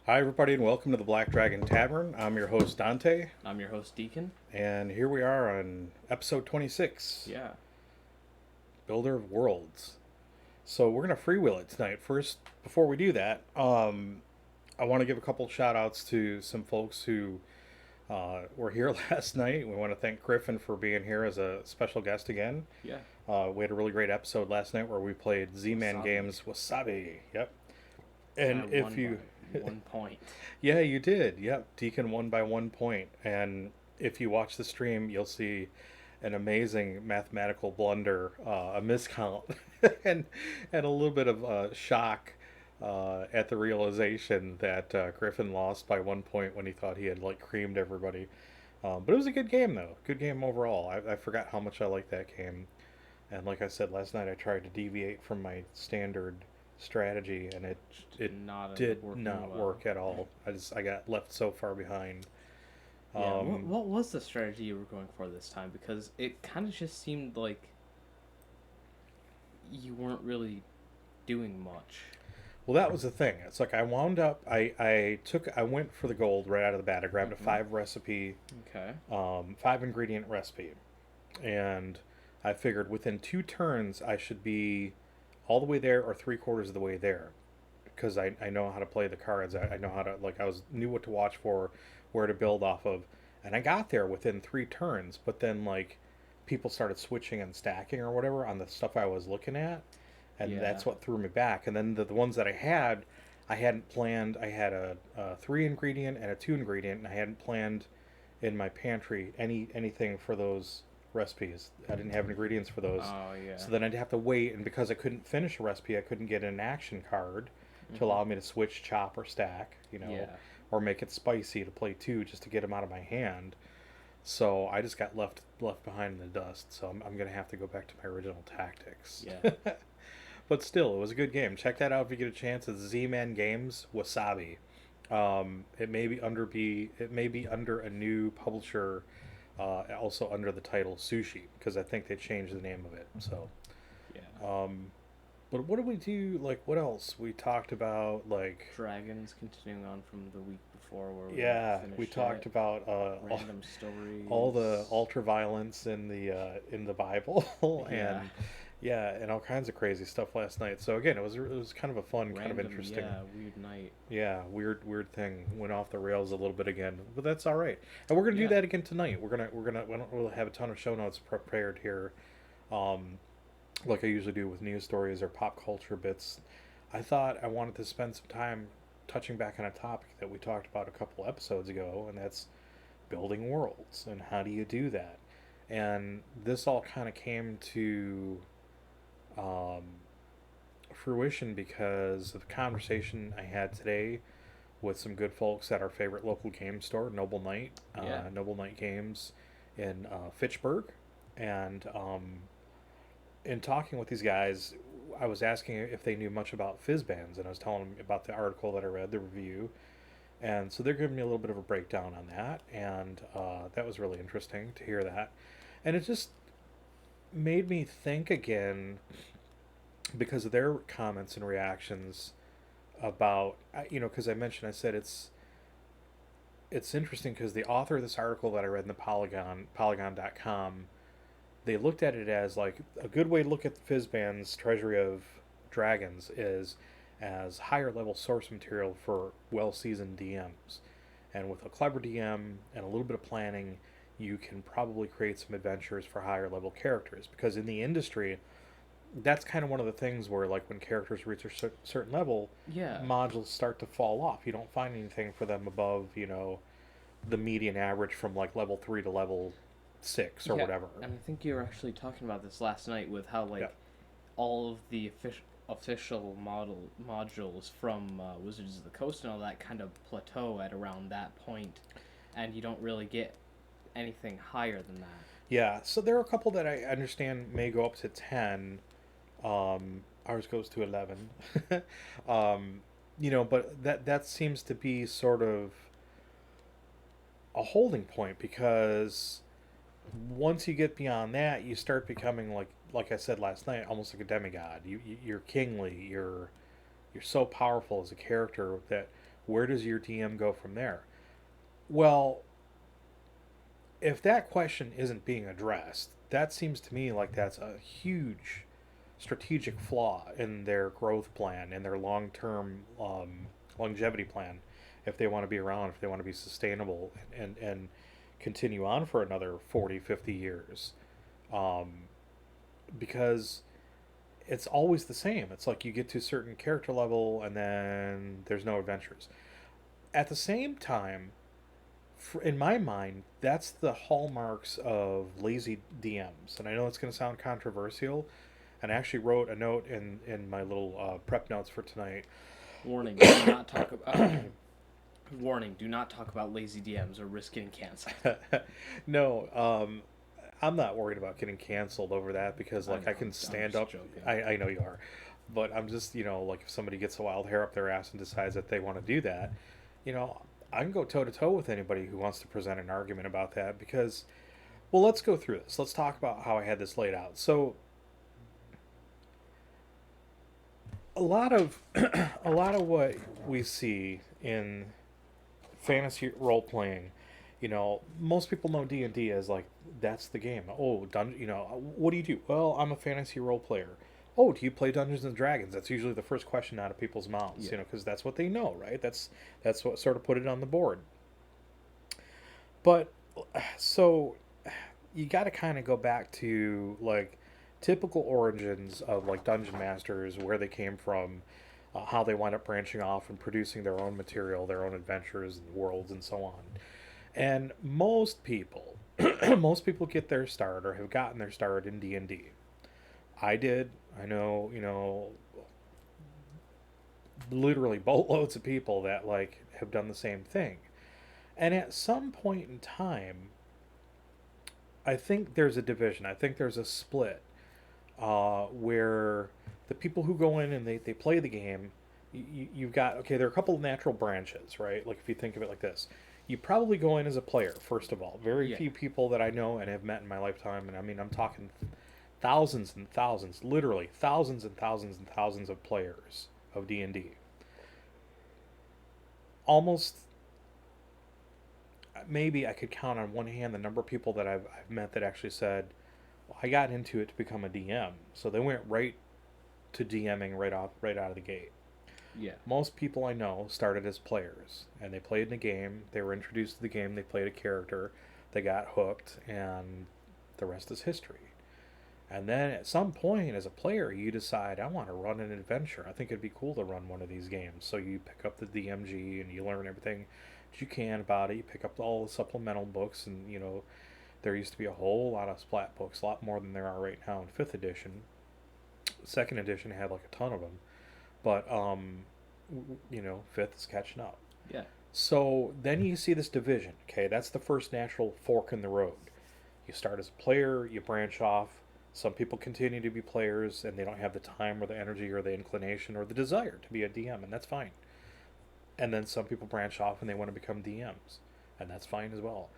Hi, everybody, and welcome to the Black Dragon Tavern. I'm your host, Dante, I'm your host, Deacon. and here we are on episode 26, Yeah. Builder of Worlds. So we're going to freewheel it tonight. First, before we do that, I want to give a couple shout outs to some folks who were here last night. We want to thank Griffin for being here as a special guest again. Yeah. We had a really great episode last night where we played Z-Man Wasabi. Games Wasabi. Yep. And I And if won you by 1 point. Yeah, you did. Yep. Deacon won by 1 point. And if you watch the stream, you'll see an amazing mathematical blunder, a miscount, and, and a little bit of shock at the realization that Griffin lost by 1 point when he thought he had like creamed everybody. But it was a good game, though. Good game overall. I forgot how much I liked that game. And like I said last night, I tried to deviate from my standard strategy, and it Not did working not well. work at all. I got left so far behind. Yeah. What, Um, what was the strategy you were going for this time? Because it kind of just seemed like you weren't really doing much. well, that was the thing. It's like I wound up. I went for the gold right out of the bat. I grabbed a Mm-hmm. five recipe, Okay. 5 ingredient recipe, and I figured within 2 turns I should be all the way there or 3/4 of the way there, because I know how to play the cards. I know how to like knew what to watch for, where to build off of, and I got there within 3 turns. But then like people started switching and stacking or whatever on the stuff I was looking at, and Yeah. that's what threw me back. And then the ones that I hadn't planned. I had a 3 ingredient and a 2 ingredient, and I hadn't planned in my pantry anything for those recipes. I didn't have ingredients for those. Oh, yeah. So then I'd have to wait, and because I couldn't finish a recipe, I couldn't get an action card to Mm-hmm. allow me to switch, chop, or stack, Yeah. or make it spicy to play two just to get them out of my hand. So I just got left behind in the dust. So I'm gonna have to go back to my original tactics. Yeah. But still, it was a good game. Check that out if you get a chance. It's Z-Man Games Wasabi. It may be under a new publisher, also under the title Sushi, because I think they changed the name of it. So, Yeah. um, but what did we do? Like, what else? We talked about like, Dragons continuing on from the week before where yeah, we finished talked it. about Random stories. all the ultra violence in the Bible, Yeah. and yeah, and all kinds of crazy stuff last night. So again, it was kind of a fun, kind of Random, interesting. yeah, weird night. Yeah, weird thing went off the rails a little bit again, but that's all right. And we're gonna do Yeah. that again tonight. We don't really have a ton of show notes prepared here, um, like I usually do with news stories or pop culture bits. I thought I wanted to spend some time touching back on a topic that we talked about a couple episodes ago, and that's building worlds and how do you do that. And this all kind of came to um, fruition because of the conversation I had today with some good folks at our favorite local game store, Yeah. Noble Knight Games in Fitchburg. And in talking with these guys, I was asking if they knew much about fizz bands, and I was telling them about the article that I read, the review. And so they're giving me a little bit of a breakdown on that, and that was really interesting to hear that. And it just made me think again because of their comments and reactions about because I said it's interesting because the author of this article that I read in the Polygon.com, they looked at it as like a good way to look at the Fizzband's Treasury of Dragons is as higher level source material for well seasoned DMs, and with a clever DM and a little bit of planning, you can probably create some adventures for higher level characters, because in the industry that's kind of one of the things where like when characters reach a certain level, Yeah. modules start to fall off. You don't find anything for them above the median average from like level 3 to level 6 or Yeah. whatever. And I think you were actually talking about this last night with how Yeah. all of the official modules from Wizards of the Coast and all that kind of plateau at around that point, and you don't really get anything higher than that. Yeah, so there are a couple that I understand may go up to 10. Ours goes to 11. But that seems to be sort of a holding point, because once you get beyond that, you start becoming like I said last night, almost like a demigod. You're kingly. You're so powerful as a character that Where does your DM go from there? Well, if that question isn't being addressed, that seems to me like that's a huge strategic flaw in their growth plan, in their long term longevity plan, if they want to be around, if they want to be sustainable and continue on for another 40, 50 years. Um, because it's always the same. It's like you get to a certain character level and then there's no adventures. At the same time, in my mind, that's the hallmarks of lazy DMs. And I know it's going to sound controversial. And I actually wrote a note in my little prep notes for tonight. Warning: do not talk about. Warning: do not talk about lazy DMs or risk getting canceled. No, I'm not worried about getting canceled over that because like I can stand up. I know you are, but I'm just like if somebody gets a wild hair up their ass and decides that they want to do that, I can go toe to toe with anybody who wants to present an argument about that because, well, let's go through this. Let's talk about how I had this laid out. So a lot of a lot of what we see in fantasy role playing, most people know D&D as like that's the game. Oh, what do you do? Well, I'm a fantasy role player. Oh, do you play Dungeons and Dragons? That's usually the first question out of people's mouths, because that's what they know, right? That's what sort of put it on the board. But so you got to kind of go back to like typical origins of like dungeon masters, where they came from, how they wind up branching off and producing their own material, their own adventures and worlds and so on. And most people, most people get their start or have gotten their start in D&D. I did. I know, literally boatloads of people that like have done the same thing. And at some point in time, I think there's a division. I think there's a split where the people who go in and they play the game, you've got, okay, there are a couple of natural branches, right? Like if you think of it like this, you probably go in as a player, first of all. Very few people that I know and have met in my lifetime, and I mean, I'm talking thousands and thousands, literally thousands and thousands and thousands of players of D&D. Almost, maybe I could count on one hand the number of people that I've met that actually said, well, I got into it to become a DM. So they went right to DMing right out of the gate. Yeah. Most people I know started as players, and they played in a game, they were introduced to the game, they played a character, they got hooked, and the rest is history. And then at some point as a player, you decide, I want to run an adventure. I think it'd be cool to run one of these games. So you pick up the DMG and you learn everything that you can about it. You pick up all the supplemental books, and there used to be a whole lot of splat books, a lot more than there are right now in 5th edition. 2nd edition had like a ton of them. But, 5th is catching up. Yeah. So then you see this division. Okay, that's the first natural fork in the road. You start as a player, you branch off. Some people continue to be players, and they don't have the time or the energy or the inclination or the desire to be a DM, and that's fine. And then some people branch off and they want to become DMs, and that's fine as well.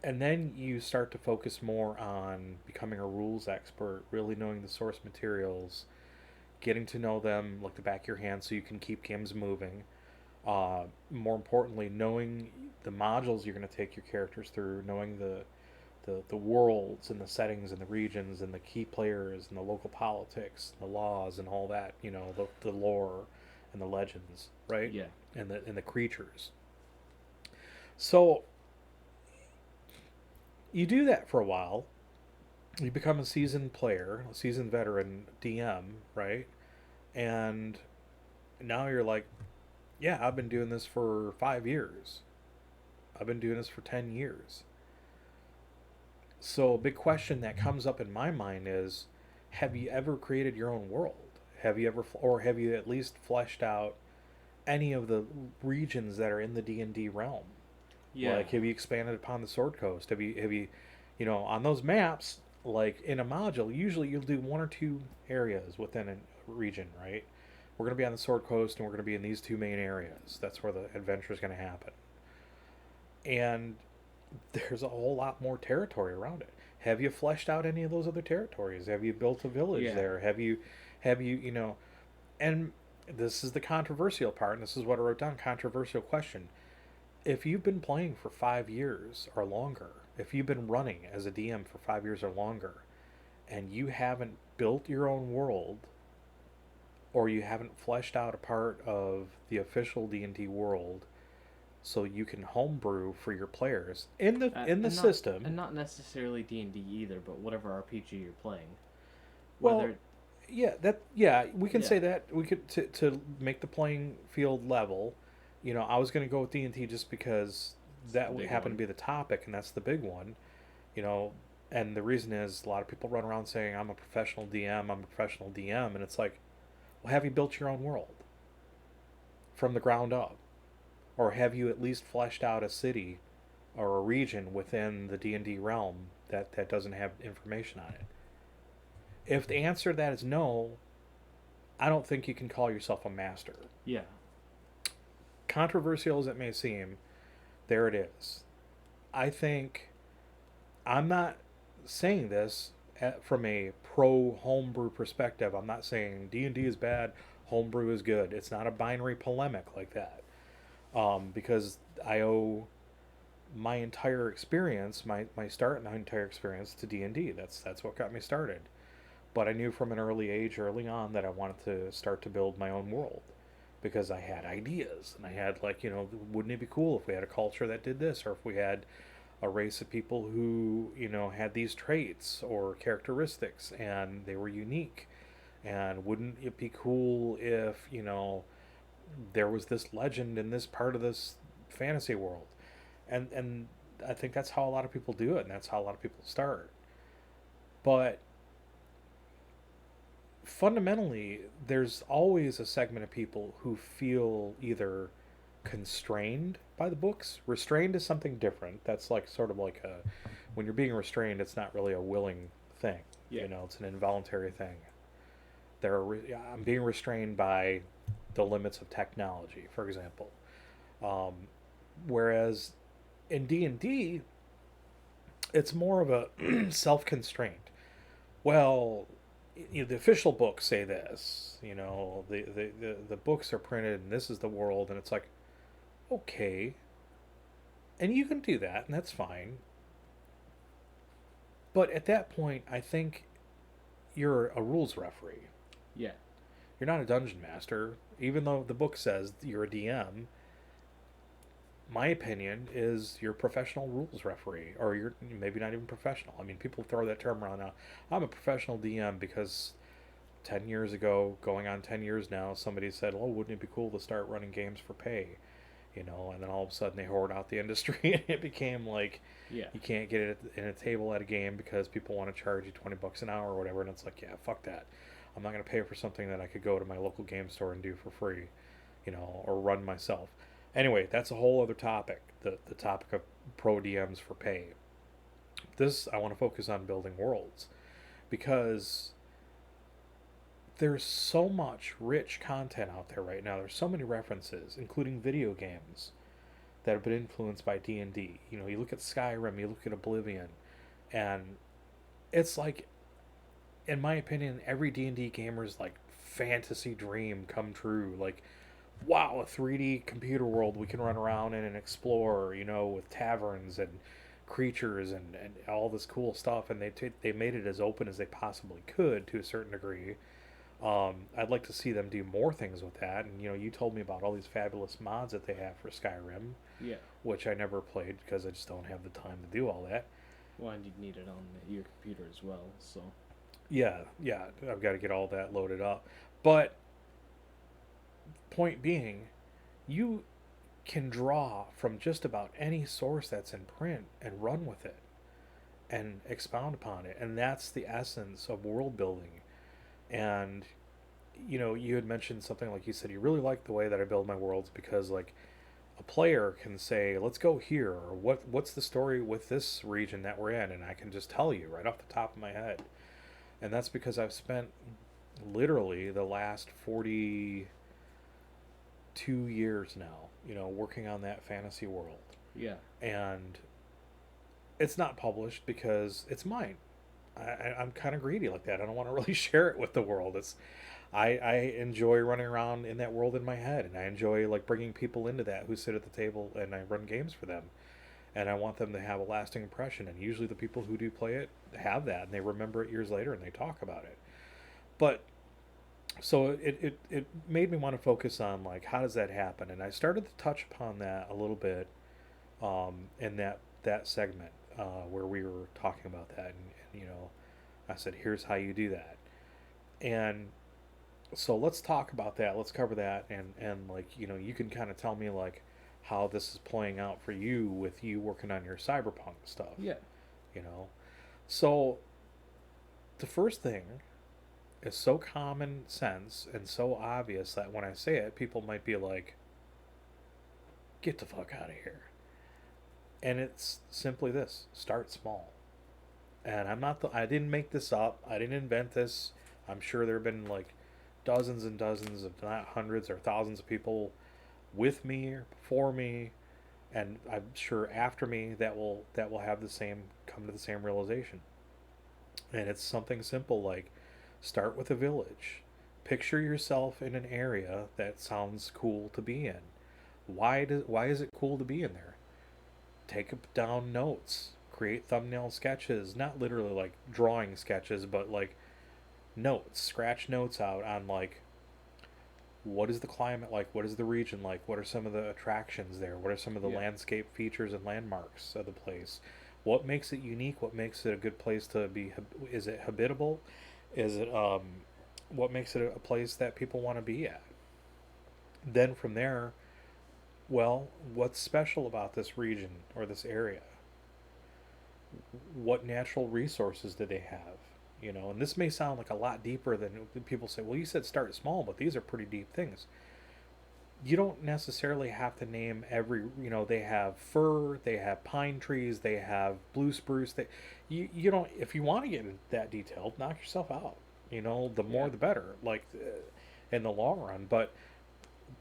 And then you start to focus more on becoming a rules expert, really knowing the source materials, getting to know them like the back of your hand so you can keep games moving. More importantly, knowing the modules you're going to take your characters through, knowing the worlds and the settings and the regions and the key players and the local politics and the laws and all that, the lore and the legends, right? Yeah. And the creatures. So you do that for a while. You become a seasoned player, a seasoned veteran DM, right? And now you're like, yeah, I've been doing this for 5 years. I've been doing this for 10 years. So a big question that comes up in my mind is, have you ever created your own world? Have you at least fleshed out any of the regions that are in the D&D realm? Yeah. Like, have you expanded upon the Sword Coast? Have you, on those maps, like in a module, usually you'll do 1 or 2 areas within a region, right? We're going to be on the Sword Coast, and we're going to be in these 2 main areas. That's where the adventure is going to happen. And there's a whole lot more territory around it. Have you fleshed out any of those other territories? Have you built a village there? Have you and this is the controversial part, and this is what I wrote down. Controversial question. If you've been playing for 5 years or longer, if you've been running as a DM for 5 years or longer, and you haven't built your own world, or you haven't fleshed out a part of the official D&D world, so you can homebrew for your players in the system, and not necessarily D&D either, but whatever RPG you're playing. Well, yeah, we can say that. We could to make the playing field level. I was going to go with D&T just because that happened to be the topic, and that's the big one. And the reason is a lot of people run around saying, I'm a professional DM, I'm a professional DM, and it's like, well, have you built your own world from the ground up? Or have you at least fleshed out a city or a region within the D&D realm that doesn't have information on it? If the answer to that is no, I don't think you can call yourself a master. Yeah. Controversial as it may seem, there it is. I think I'm not saying this from a pro homebrew perspective. I'm not saying D&D is bad, homebrew is good. It's not a binary polemic like that. Because I owe my entire experience, my start and my entire experience to D&D. That's what got me started. But I knew from an early age, early on, that I wanted to start to build my own world. Because I had ideas. And I had, wouldn't it be cool if we had a culture that did this? Or if we had a race of people who, had these traits or characteristics and they were unique. And wouldn't it be cool if, there was this legend in this part of this fantasy world? And I think that's how a lot of people do it, and that's how a lot of people start. But fundamentally, there's always a segment of people who feel either constrained by the books. Restrained is something different. That's sort of like when you're being restrained, it's not really a willing thing. Yeah. It's an involuntary thing. I'm being restrained by the limits of technology, for example. Whereas in D&D, it's more of a self-constraint. Well, the official books say this. The books are printed, and this is the world, and it's like, okay, and you can do that, and that's fine. But at that point, I think you're a rules referee. Yeah. You're not a dungeon master, even though the book says you're a DM. My opinion is you're a professional rules referee, or you're maybe not even professional. I mean, people throw that term around now. I'm a professional DM because 10 years ago, going on 10 years now, somebody said, oh, wouldn't it be cool to start running games for pay? And then all of a sudden they hoard out the industry, and it became like, you can't get it in a table at a game because people want to charge you $20 an hour or whatever, and it's like, yeah, fuck that. I'm not going to pay for something that I could go to my local game store and do for free, or run myself. Anyway, that's a whole other topic, the topic of pro DMs for pay. I want to focus on building worlds, because there's so much rich content out there right now. There's so many references, including video games, that have been influenced by D&D. You look at Skyrim, you look at Oblivion, and it's like, in my opinion, every D&D gamer's fantasy dream come true. Wow, a 3D computer world we can run around in and explore, with taverns and creatures and all this cool stuff. And they made it as open as they possibly could to a certain degree. I'd like to see them do more things with that. And, you told me about all these fabulous mods that they have for Skyrim. Yeah. Which I never played because I just don't have the time to do all that. Well, and you'd need it on your computer as well, so... Yeah, I've got to get all that loaded up. But point being, you can draw from just about any source that's in print and run with it and expound upon it. And that's the essence of world building. And, you had mentioned something like, you said, you really like the way that I build my worlds because, a player can say, let's go here, or what's the story with this region that we're in? And I can just tell you right off the top of my head. And that's because I've spent literally the last 42 years now, working on that fantasy world. Yeah. And it's not published because it's mine. I'm kind of greedy like that. I don't want to really share it with the world. I enjoy running around in that world in my head, and I enjoy like bringing people into that who sit at the table, and I run games for them, and I want them to have a lasting impression. And usually the people who do play it have that, and they remember it years later, and they talk about it. But so it made me want to focus on like how does that happen, and I started to touch upon that a little bit in that segment where we were talking about that, and I said here's how you do that, and so let's talk about that. Let's cover that, and like you can kind of tell me like how this is playing out for you with you working on your cyberpunk stuff. Yeah. You know, so the first thing is so common sense and so obvious that when I say it, people might be like, "Get the fuck out of here." And it's simply this: start small. And I didn't make this up. I didn't invent this. I'm sure there have been like dozens and dozens, if not hundreds or thousands of people with me or before me, and I'm sure after me that will have the same come to the same realization. And it's something simple like start with a village. Picture yourself in an area that sounds cool to be in. Why is it cool to be in there? Take down notes. Create thumbnail sketches, not literally like drawing sketches, but like notes. Scratch notes out on like what is the climate like, what is the region like, what are some of the attractions there, what are some of the Yeah. landscape features and landmarks of the place, what makes it unique, what makes it a good place to be, is it habitable, is it what makes it a place that people want to be at. Then from there, well, what's special about this region or this area? What natural resources do they have? And this may sound like a lot deeper than people say, well, you said start small, but these are pretty deep things. You don't necessarily have to name every, they have fir, they have pine trees, they have blue spruce. You don't, if you want to get that detailed, knock yourself out. The more Yeah. the better, like in the long run. But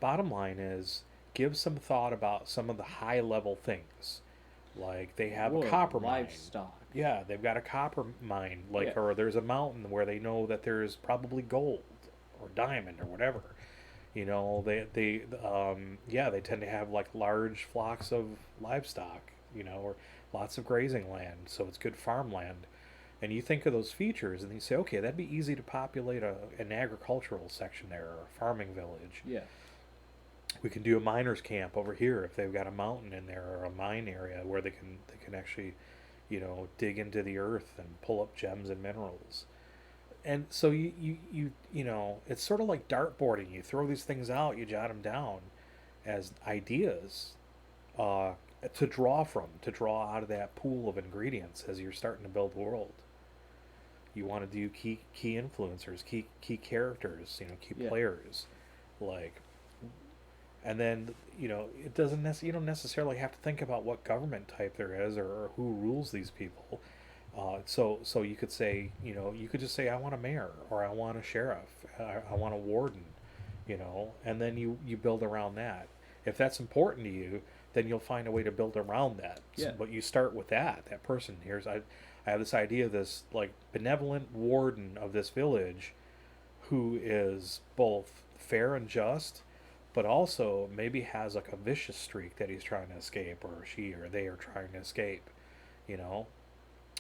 bottom line is give some thought about some of the high level things. Like they have a Wood, copper mine. livestock. Yeah, they've got a copper mine, Yeah. like, or there's a mountain where they know that there's probably gold or diamond or whatever. Yeah, they tend to have like large flocks of livestock, or lots of grazing land, so it's good farmland. And you think of those features, and you say, okay, that'd be easy to populate an agricultural section there or a farming village. Yeah. We can do a miners camp over here if they've got a mountain in there or a mine area where they can actually dig into the earth and pull up gems and minerals. And so it's sort of like dartboarding. You throw these things out, you jot them down as ideas uh, to draw out of that pool of ingredients as you're starting to build the world. You want to do key influencers, key characters, key Yeah. players, like, and then it doesn't you don't necessarily have to think about what government type there is or who rules these people. So you could say, you could just say I want a mayor or I want a sheriff, I want a warden, and then you build around that. If that's important to you, then you'll find a way to build around that. Yeah. But you start with that person. I have this idea of this like benevolent warden of this village who is both fair and just, but also maybe has like a vicious streak that he's trying to escape, or she or they are trying to escape, you know?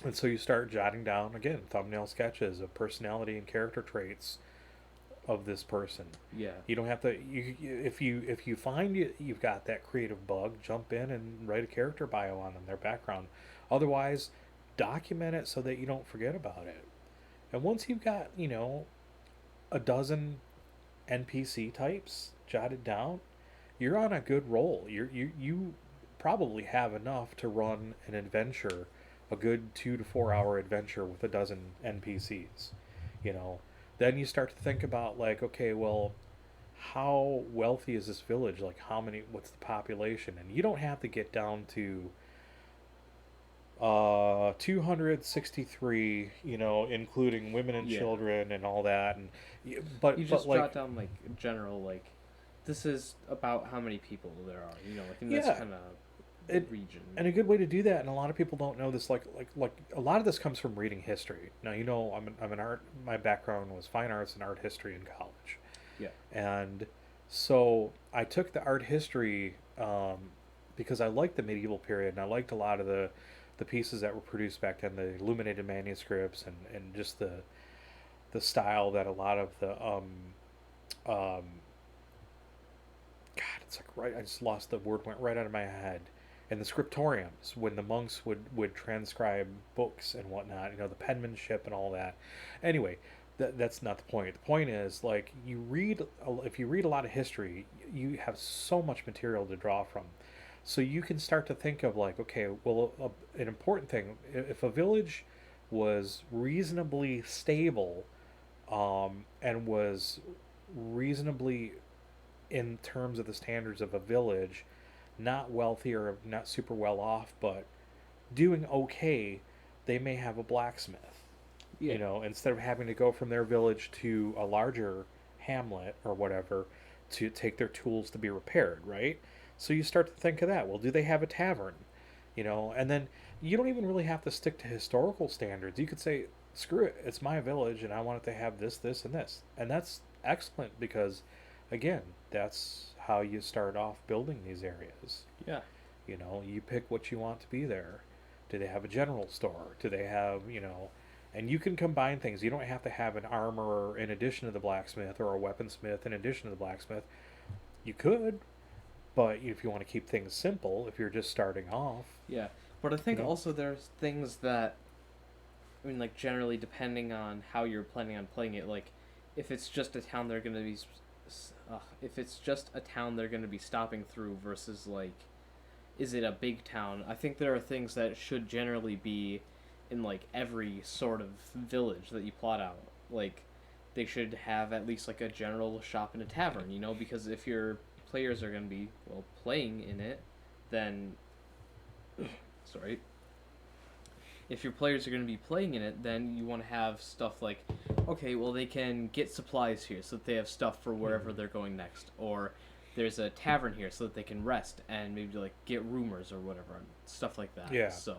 And so you start jotting down, again, thumbnail sketches of personality and character traits of this person. Yeah. You don't have to, if you find you've got that creative bug, jump in and write a character bio on them, their background. Otherwise, document it so that you don't forget about it. And once you've got, a dozen NPC types jotted down, you're on a good roll. You probably have enough to run an adventure, a good 2 to 4 hour adventure with a dozen NPCs. Then you start to think about like, okay, well, how wealthy is this village? Like, what's the population? And you don't have to get down to 263, including women and Yeah. children and all that. And You just jot down like general, like, this is about how many people there are, like in this Yeah. kind of region. And a good way to do that, and a lot of people don't know this. Like a lot of this comes from reading history. Now I'm an art. My background was fine arts and art history in college. Yeah. And so I took the art history because I liked the medieval period, and I liked a lot of the pieces that were produced back then, the illuminated manuscripts, and just the style that a lot of the um, God, it's like right. I just lost the word. Went right out of my head. And the scriptoriums, when the monks would transcribe books and whatnot, the penmanship and all that. Anyway, that's not the point. The point is, like, if you read a lot of history, you have so much material to draw from. So you can start to think of, like, okay, well, an important thing, if a village was reasonably stable, and was reasonably in terms of the standards of a village, not wealthy or not super well off, but doing okay, they may have a blacksmith. Yeah. Instead of having to go from their village to a larger hamlet or whatever to take their tools to be repaired, right? So you start to think of that. Well, do they have a tavern? And then you don't even really have to stick to historical standards. You could say, screw it, it's my village and I want it to have this, this, and this. And that's excellent because, again, that's how you start off building these areas. Yeah. You pick what you want to be there. Do they have a general store? Do they have, and you can combine things. You don't have to have an armorer in addition to the blacksmith or a weaponsmith in addition to the blacksmith. You could, but if you want to keep things simple, if you're just starting off. Yeah. But I think also there's things that, I mean, like, generally depending on how you're planning on playing it, like, if it's just a town they're going to be stopping through versus, like, is it a big town? I think there are things that should generally be in, like, every sort of village that you plot out. Like, they should have at least, like, a general shop and a tavern, because if your players are going to be, well, playing in it, then sorry. If your players are going to be playing in it, then you want to have stuff like, okay, well, they can get supplies here so that they have stuff for wherever they're going next. Or there's a tavern here so that they can rest and maybe, like, get rumors or whatever. Stuff like that. Yeah. So.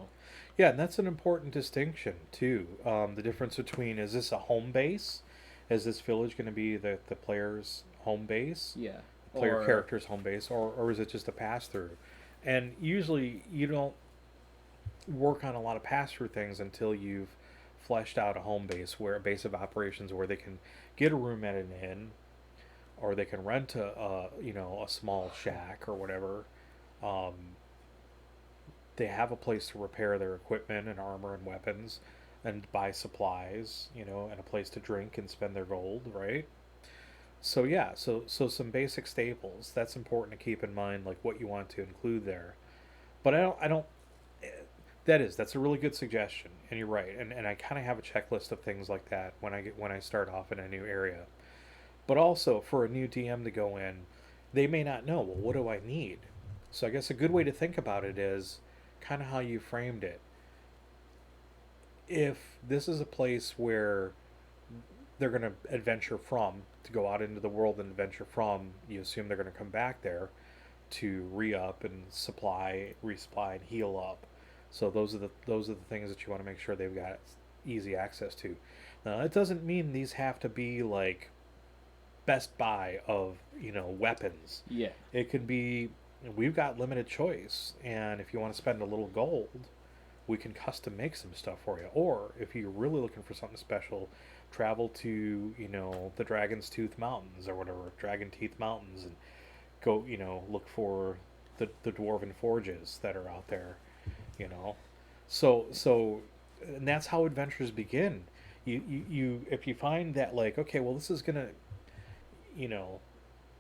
Yeah, and that's an important distinction, too. The difference between, is this a home base? Is this village going to be the player's home base? Yeah. Player character's home base? Or is it just a pass-through? And usually you don't work on a lot of pass-through things until you've fleshed out a home base, where a base of operations where they can get a room at an inn, or they can rent a small shack or whatever. They have a place to repair their equipment and armor and weapons, and buy supplies, and a place to drink and spend their gold, right? So yeah, so some basic staples. That's important to keep in mind, like what you want to include there. But I don't. That's a really good suggestion, and you're right. And I kind of have a checklist of things like that when I start off in a new area. But also for a new DM to go in, they may not know. Well, what do I need? So I guess a good way to think about it is kind of how you framed it. If this is a place where they're going to adventure from, to go out into the world and adventure from, you assume they're going to come back there to re-up and resupply and heal up. So those are the things that you want to make sure they've got easy access to. Now that doesn't mean these have to be like Best Buy of weapons. Yeah. It could be, we've got limited choice, and if you want to spend a little gold, we can custom make some stuff for you. Or if you're really looking for something special, travel to the Dragon's Tooth Mountains or whatever, Dragon Teeth Mountains, and go look for the dwarven forges that are out there. So and that's how adventures begin. You if you find that, like, okay, well, this is gonna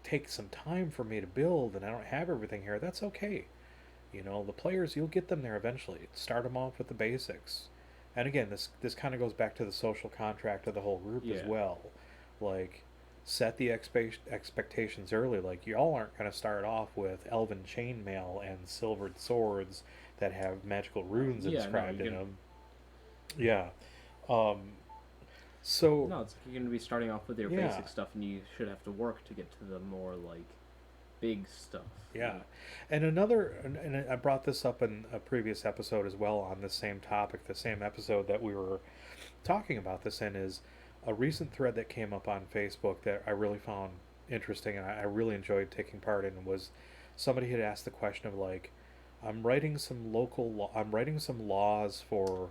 take some time for me to build and I don't have everything here, that's okay. The players, you'll get them there eventually. Start them off with the basics. And again, this kind of goes back to the social contract of the whole group as well. Like, set the expectations early. Like, y'all aren't going to start off with elven chainmail and silvered swords that have magical runes inscribed in them. Yeah. So no, it's like you're going to be starting off with your basic stuff, and you should have to work to get to the more, like, big stuff. Yeah. And I brought this up in a previous episode as well on the same topic, the same episode that we were talking about this in, is a recent thread that came up on Facebook that I really found interesting and I really enjoyed taking part in, was somebody had asked the question of like, I'm writing some laws for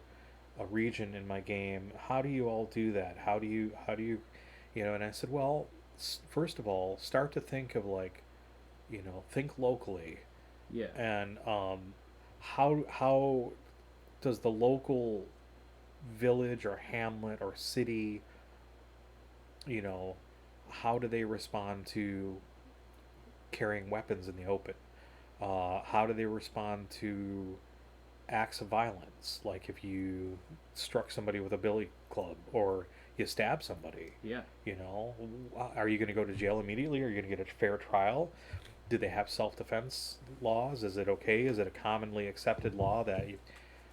a region in my game. How do you all do that? And I said, well, first of all, start to think of like, think locally, Yeah. and how does the local village or hamlet or city, you know, how do they respond to carrying weapons in the open? How do they respond to acts of violence, like if you struck somebody with a billy club or you stab somebody? Yeah. Are you going to go to jail immediately? Are you going to get a fair trial? Do they have self-defense laws? Is it okay? Is it a commonly accepted law that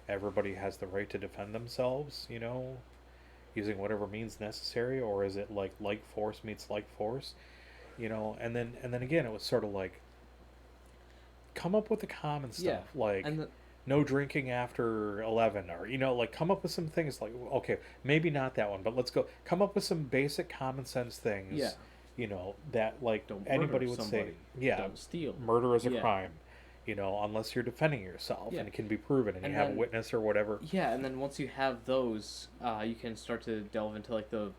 everybody has the right to defend themselves, using whatever means necessary? Or is it like force meets like force? And then again, it was sort of like, come up with the common stuff, Yeah. like no drinking after 11, or like come up with some things like, okay, maybe not that one, but let's go come up with some basic common sense things. Yeah. That like Don't anybody murder would somebody. say, yeah, Don't steal. murder is a Yeah. crime, unless you're defending yourself Yeah. and it can be proven and And you have a then- witness or whatever. Yeah, and then once you have those, you can start to delve into like the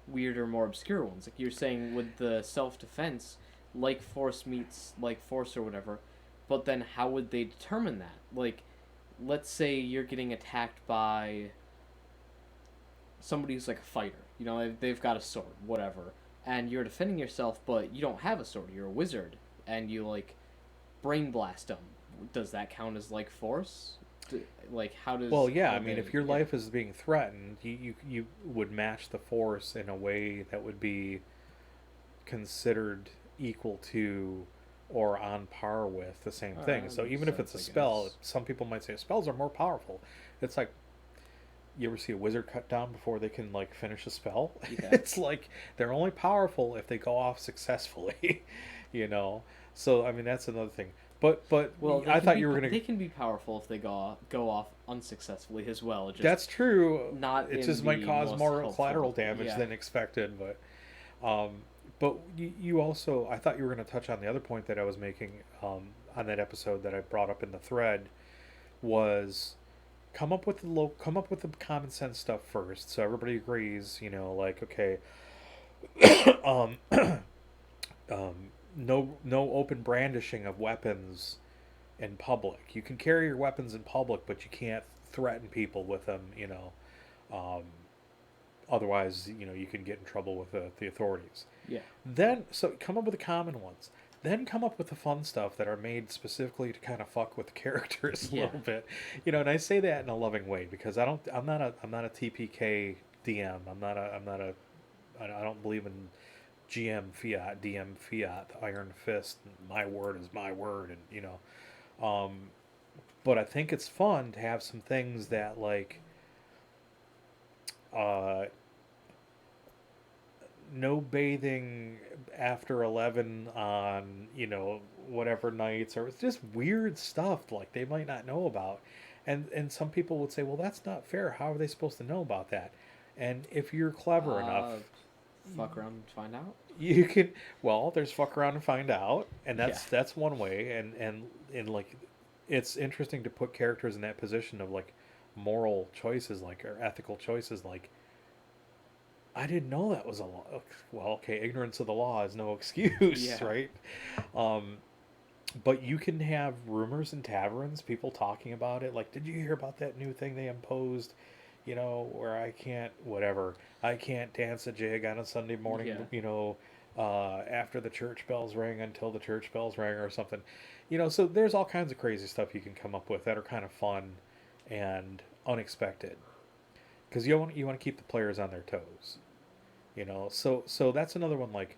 weirder, more obscure ones. Like you're saying with the self-defense, like force meets like force or whatever. But then how would they determine that? Like, let's say you're getting attacked by somebody who's like a fighter. They've got a sword, whatever, and you're defending yourself, but you don't have a sword. You're a wizard, and you like brain blast them. Does that count as like force? Like, how does? Well, yeah, how I mean, they- if your yeah. life is being threatened, you would match the force in a way that would be considered equal to or on par with the same thing. That So makes even if it's a sense, I spell, guess. some people might say spells are more powerful. It's like, you ever see a wizard cut down before they can like finish a spell? Yeah. It's like they're only powerful if they go off successfully, you know. So I mean that's another thing. But Well, I thought you were gonna. They can be powerful if they go off unsuccessfully as well. Just That's true. not It in just might the cause most more helpful. collateral damage Yeah. than expected. But you also, I thought you were going to touch on the other point that I was making on that episode that I brought up in the thread, was come up with the common sense stuff first, so everybody agrees. Like, okay, um, no open brandishing of weapons in public. You can carry your weapons in public, but you can't threaten people with them. Otherwise, you can get in trouble with the authorities. Yeah. Then, so come up with the common ones. Then come up with the fun stuff that are made specifically to kind of fuck with the characters a Yeah. little bit. And I say that in a loving way because I'm not a TPK DM. I don't believe in GM fiat, DM fiat, the iron fist. My word is my word, and but I think it's fun to have some things that like. No bathing after 11 on, whatever nights, or it's just weird stuff like they might not know about. And some people would say, well, that's not fair. How are they supposed to know about that? And if you're clever enough, Fuck around and find out. you can, well, there's fuck around and find out. And Yeah. that's one way. And like, it's interesting to put characters in that position of like moral choices, like, or ethical choices, like, I didn't know that was a law. Well, okay, ignorance of the law is no excuse, Yeah. right? But you can have rumors in taverns, people talking about it. Like, did you hear about that new thing they imposed? Where I can't dance a jig on a Sunday morning, after the church bells ring until the church bells ring or something. So there's all kinds of crazy stuff you can come up with that are kind of fun and unexpected. Because you want to keep the players on their toes, So that's another one. Like,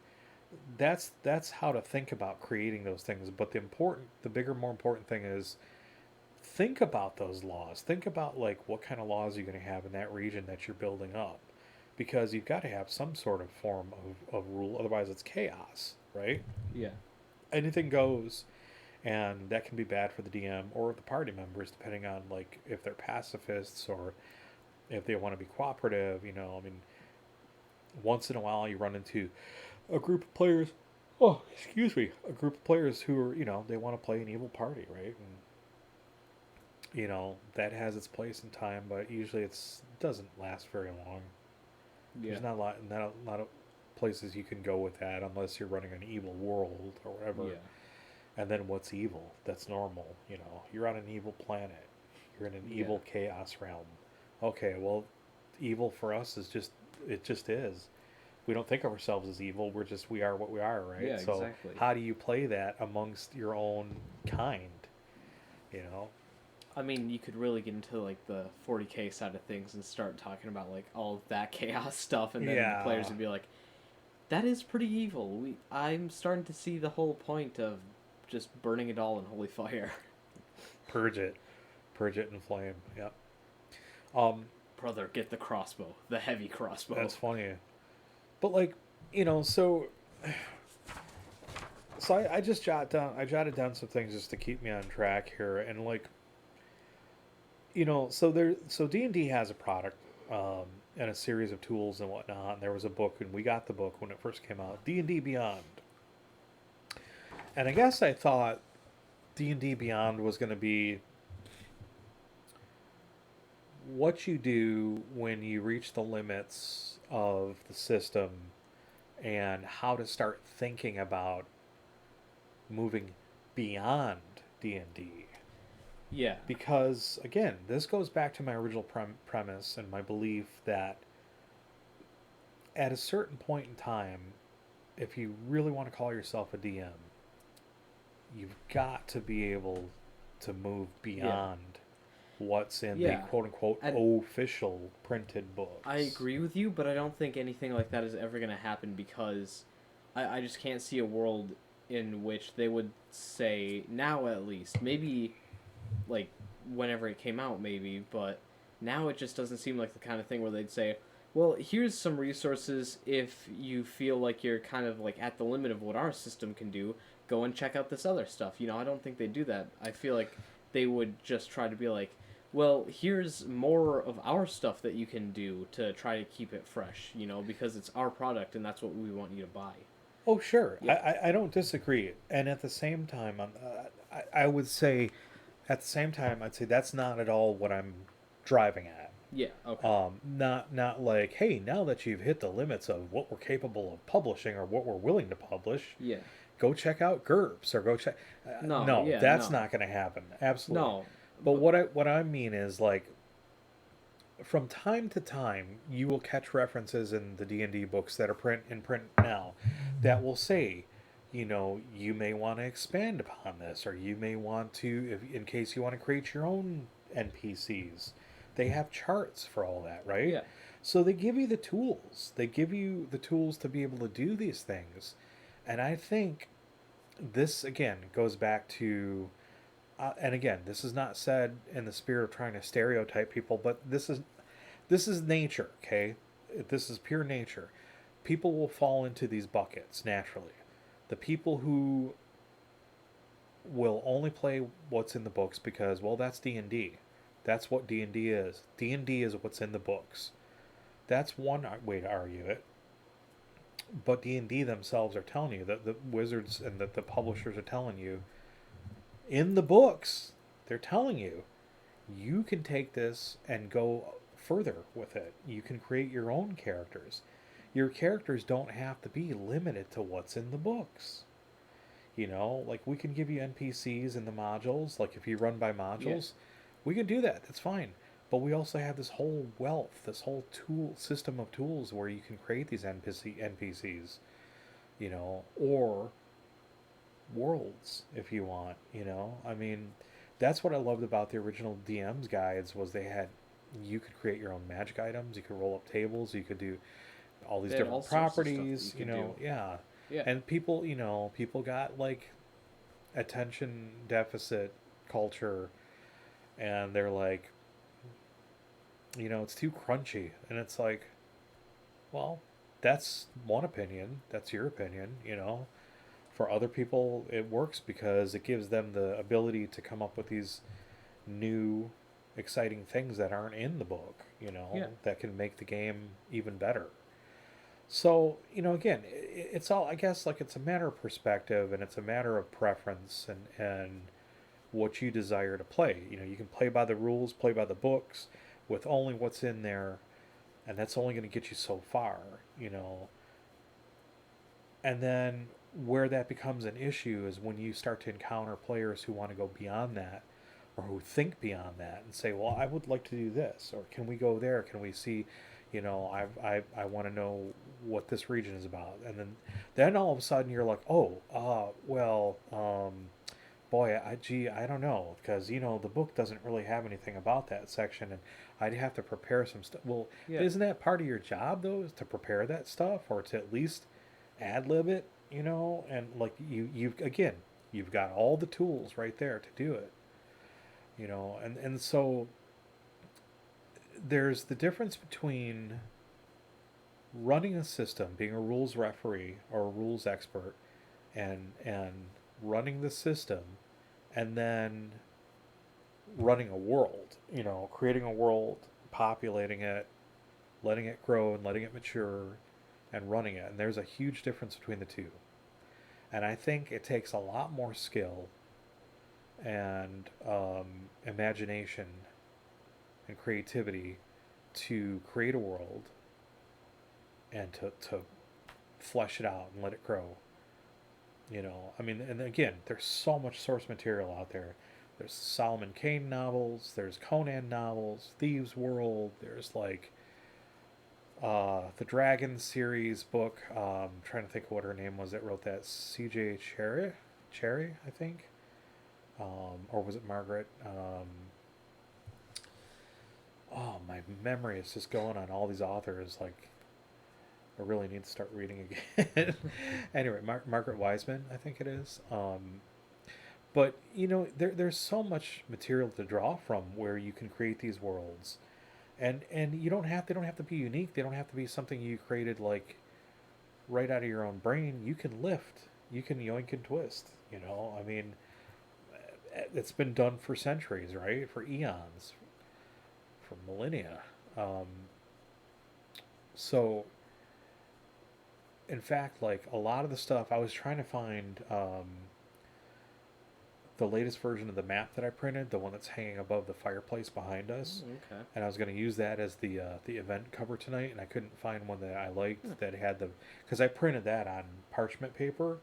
that's how to think about creating those things. But the bigger, more important thing is think about those laws. Think about like what kind of laws you're going to have in that region that you're building up, because you've got to have some sort of form of rule. Otherwise, it's chaos, right? Yeah. anything goes, and that can be bad for the DM or the party members, depending on like if they're pacifists or if they want to be cooperative. I mean, once in a while you run into a group of players. Oh, excuse me, a group of players who are they want to play an evil party, right? And that has its place in time, but usually it doesn't last very long. Yeah. There's not a lot of places you can go with that unless you're running an evil world or whatever. Yeah. And then what's evil? That's normal. You're on an evil planet. You're in an evil chaos realm. Okay, well, evil for us is just is. We don't think of ourselves as evil. We are what we are, right? Yeah, so exactly. how do you play that amongst your own kind? I mean, you could really get into like the 40K side of things and start talking about like all of that chaos stuff, and then the players would be like, "That is pretty evil. I'm starting to see the whole point of just burning it all in holy fire." Purge it in flame. Yep. Brother, get the crossbow, the heavy crossbow. That's funny, but like so. So I just jotted down some things just to keep me on track here, and like so D&D has a product and a series of tools and whatnot. And there was a book, and we got the book when it first came out, D&D Beyond. And I guess I thought D&D Beyond was going to be what you do when you reach the limits of the system and how to start thinking about moving beyond D&D. Yeah. Because, again, this goes back to my original premise and my belief that at a certain point in time, if you really want to call yourself a DM, you've got to be able to move beyond what's in the quote-unquote official printed books. I agree with you, but I don't think anything like that is ever going to happen because I just can't see a world in which they would say, now at least, maybe like whenever it came out maybe, but now it just doesn't seem like the kind of thing where they'd say, well, here's some resources if you feel like you're kind of like at the limit of what our system can do, go and check out this other stuff. I don't think they do that. I feel like they would just try to be like, well, here's more of our stuff that you can do to try to keep it fresh, because it's our product and that's what we want you to buy. Oh, sure. Yeah. I don't disagree. And at the same time, I would say, at the same time, I'd say that's not at all what I'm driving at. Yeah, okay. Not like, hey, now that you've hit the limits of what we're capable of publishing or what we're willing to publish, go check out GURPS or go check. That's not going to happen. Absolutely. No. But what I mean is, like, from time to time, you will catch references in the D&D books that are in print now that will say, you may want to expand upon this, or you may want to, in case you want to create your own NPCs. They have charts for all that, right? Yeah. So they give you the tools. They give you the tools to be able to do these things. And I think this, again, goes back to... and again, this is not said in the spirit of trying to stereotype people, but this is nature, okay? This is pure nature. People will fall into these buckets naturally. The people who will only play what's in the books because, well, that's D&D. That's what D&D is. D&D is what's in the books. That's one way to argue it. But D&D themselves are telling you, that the wizards and the publishers are telling you, in the books, they're telling you, you can take this and go further with it. You can create your own characters. Your characters don't have to be limited to what's in the books. Like we can give you NPCs in the modules, like if you run by modules, we can do that. That's fine. But we also have this whole wealth, this whole system of tools where you can create these NPCs, or worlds if you want, I mean, that's what I loved about the original DM's guides was you could create your own magic items, you could roll up tables, you could do all these different properties, yeah. And people got like attention deficit culture, and they're like, it's too crunchy, and it's like, well, that's one opinion, that's your opinion, For other people, it works because it gives them the ability to come up with these new, exciting things that aren't in the book, Yeah. that can make the game even better. So, again, it's all, I guess, like it's a matter of perspective and it's a matter of preference and what you desire to play. You can play by the rules, play by the books with only what's in there, and that's only going to get you so far, you know. And then where that becomes an issue is when you start to encounter players who want to go beyond that or who think beyond that and say, well, I would like to do this, or can we go there? Can we see, I want to know what this region is about. And then all of a sudden you're like, oh, boy, I don't know, because the book doesn't really have anything about that section, and I'd have to prepare some stuff. Well, Yeah. isn't that part of your job though, is to prepare that stuff, or to at least ad lib it, And like you've got all the tools right there to do it, and so there's the difference between running a system, being a rules referee or a rules expert, and running the system, and then running a world, creating a world, populating it, letting it grow and letting it mature, and running it. And there's a huge difference between the two. And I think it takes a lot more skill and imagination and creativity to create a world and to flesh it out and let it grow. I mean, and again, there's so much source material out there. There's Solomon Kane novels, there's Conan novels, Thieves World, there's like the Dragon series book. Trying to think of what her name was that wrote that. C.J. Cherry, I think. Or was it Margaret? Oh, my memory is just going on all these authors. Like, I really need to start reading again. Anyway, Margaret Wiseman, I think it is. But there's so much material to draw from where you can create these worlds, and they don't have to be unique. They don't have to be something you created like right out of your own brain. You can lift, you can yoink and twist. I mean, it's been done for centuries, right? For eons, for millennia. So in fact, like a lot of the stuff I was trying to find, the latest version of the map that I printed, the one that's hanging above the fireplace behind us, Okay. and I was going to use that as the event cover tonight, and I couldn't find one that I liked that had because I printed that on parchment paper,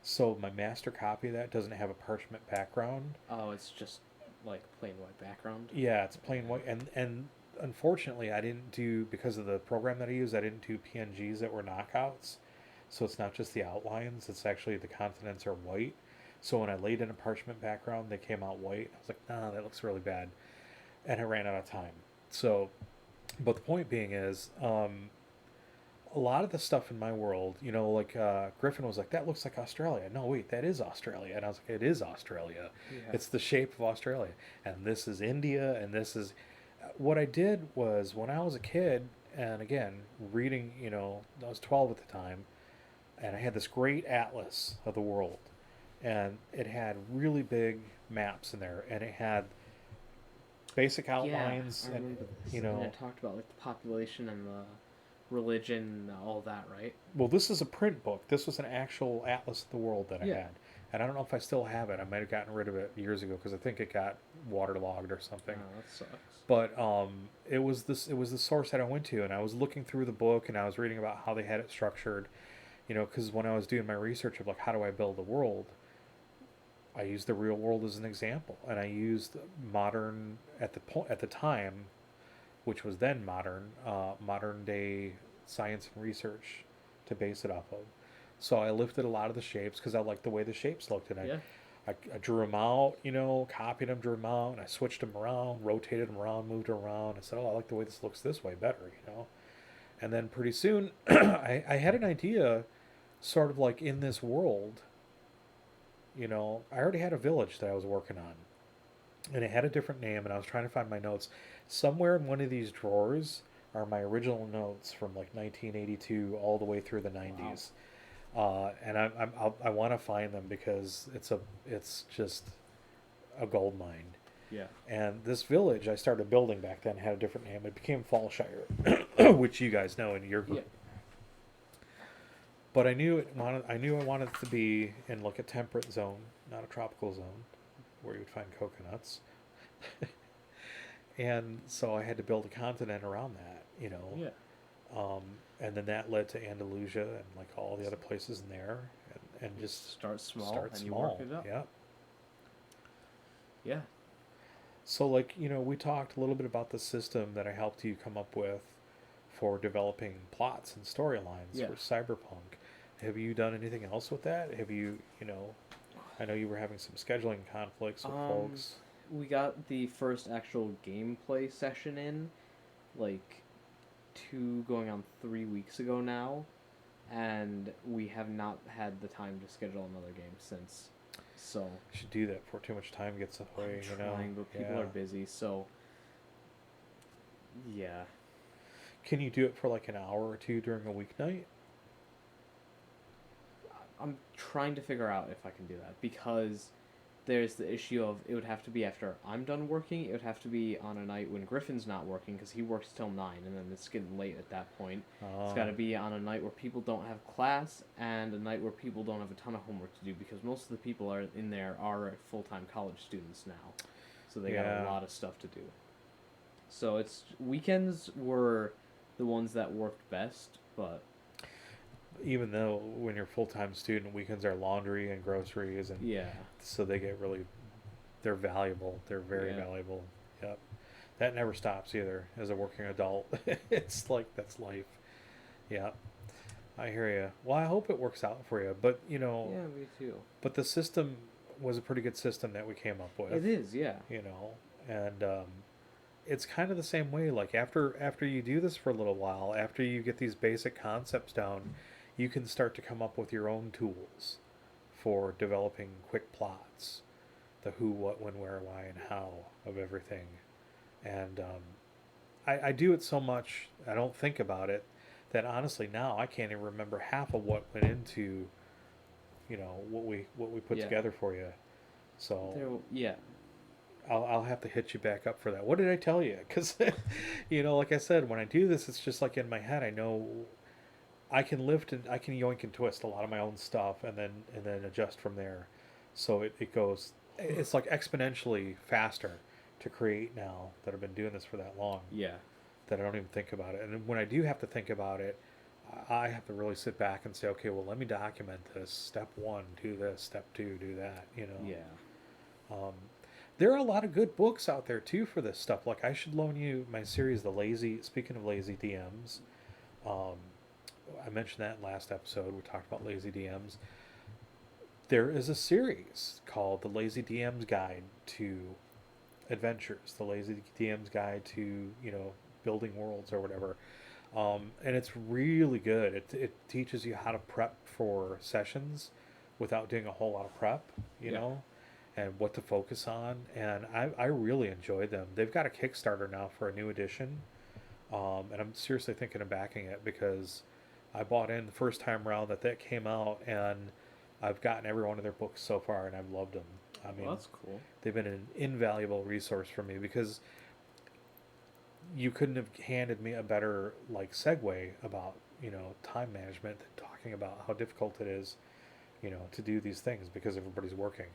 so my master copy of that doesn't have a parchment background. Oh, it's just like plain white background. Yeah, it's plain white, and unfortunately, I didn't do, because of the program that I used, I didn't do PNGs that were knockouts, so it's not just the outlines; it's actually the continents are white. So when I laid in a parchment background, they came out white. I was like, nah, that looks really bad. And I ran out of time. So, but the point being is, a lot of the stuff in my world, like Griffin was like, that looks like Australia. No, wait, that is Australia. And I was like, it is Australia. Yeah. It's the shape of Australia. And this is India. And this is. What I did was, when I was a kid, and again, reading, I was 12 at the time, and I had this great atlas of the world. And it had really big maps in there, and it had basic outlines, Yeah, I remember this. And it talked about like the population and the religion, all that, right? Well, this is a print book. This was an actual atlas of the world that I Yeah. had, and I don't know if I still have it. I might have gotten rid of it years ago because I think it got waterlogged or something. Oh, that sucks. But it was the source that I went to, and I was looking through the book, and I was reading about how they had it structured, because when I was doing my research of like how do I build a world, I used the real world as an example, and I used modern at the time, which was then modern day science and research to base it off of. So I lifted a lot of the shapes because I liked the way the shapes looked, and Yeah. I drew them out, copied them, drew them out, and I switched them around, rotated them around, moved them around. I said, oh, I like the way this looks this way better. And then pretty soon, I had an idea, sort of like in this world. I already had a village that I was working on, and it had a different name, and I was trying to find my notes. Somewhere in one of these drawers are my original notes from like 1982 all the way through the 90s. And I want to find them because it's just a gold mine. Yeah. And this village I started building back then had a different name. It became Fallshire, which you guys know in your Yeah. group. But I knew I wanted it to be in like a temperate zone, not a tropical zone, where you'd find coconuts. And so I had to build a continent around that, you know. Yeah. Um, and then that led to Andalusia and like all the other places in there, and just Start small start and small. you work it up. Yeah. Yeah. So like we talked a little bit about the system that I helped you come up with for developing plots and storylines Yeah. for Cyberpunk. Have you done anything else with that? Have you, I know you were having some scheduling conflicts with folks. We got the first actual gameplay session in, like, 3 weeks ago now, and we have not had the time to schedule another game since. So You should do that before too much time gets away, I'm trying, but people Yeah. are busy. So yeah, Can you do it for like an hour or two during a weeknight? I'm trying to figure out if I can do that because there's the issue of it would have to be after I'm done working. It would have to be on a night when Griffin's not working because he works till 9, and then it's getting late at that point. It's got to be on a night where people don't have class and a night where people don't have a ton of homework to do because most of the people are in there are full-time college students now, so they got Yeah. a lot of stuff to do. So it's weekends were the ones that worked best, but Even though when you're a full-time student, weekends are laundry and groceries, and yeah, so they get they're valuable. They're very Yeah. valuable. Yep. That never stops either. As a working adult, it's like that's life. Yeah, I hear you. Well, I hope it works out for you. But yeah, me too. but the system was a pretty good system that we came up with. It is, yeah, And it's kind of the same way. Like after you do this for a little while, after you get these basic concepts down, you can start to come up with your own tools for developing quick plots, the who, what, when, where, why, and how of everything. And I do it so much I don't think about it that honestly now I can't even remember half of what went into what we put Yeah. together for you. So yeah, I'll have to hit you back up for that. What did I tell you? Because like I said, when I do this, it's just like in my head. I know I can lift and I can yoink and twist a lot of my own stuff, and then adjust from there. So it goes. It's like exponentially faster to create now that I've been doing this for that long yeah, that I don't even think about it. And when I do have to think about it, I have to really sit back and say, okay, well, let me document this. Step 1, do this. Step 2, do that. yeah. Um, there are a lot of good books out there too for this stuff. Like I should loan you my series, The Lazy. Speaking of lazy DMs, um, I mentioned that in last episode. We talked about lazy DMs. There is a series called The Lazy DM's Guide to Adventures, The Lazy DM's Guide to building worlds or whatever. And it's really good. It teaches you how to prep for sessions without doing a whole lot of prep. Yeah. And what to focus on. And I really enjoyed them. They've got a Kickstarter now for a new edition. And I'm seriously thinking of backing it because I bought in the first time around that came out, and I've gotten every one of their books so far, and I've loved them. I mean, Well, that's cool. they've been an invaluable resource for me because you couldn't have handed me a better segue about time management than talking about how difficult it is to do these things because everybody's working.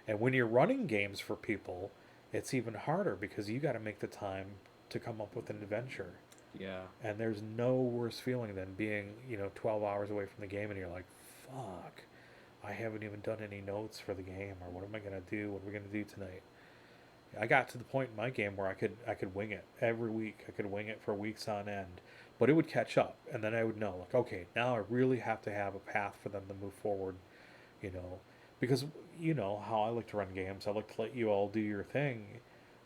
And when you're running games for people, it's even harder because you got to make the time to come up with an adventure. Yeah. And there's no worse feeling than being 12 hours away from the game and you're like, fuck, I haven't even done any notes for the game, or what am I going to do? What are we going to do tonight? I got to the point in my game where I could wing it every week. I could wing it for weeks on end, but it would catch up, and then I would know, like, okay, now I really have to have a path for them to move forward, because how I like to run games. I like to let you all do your thing.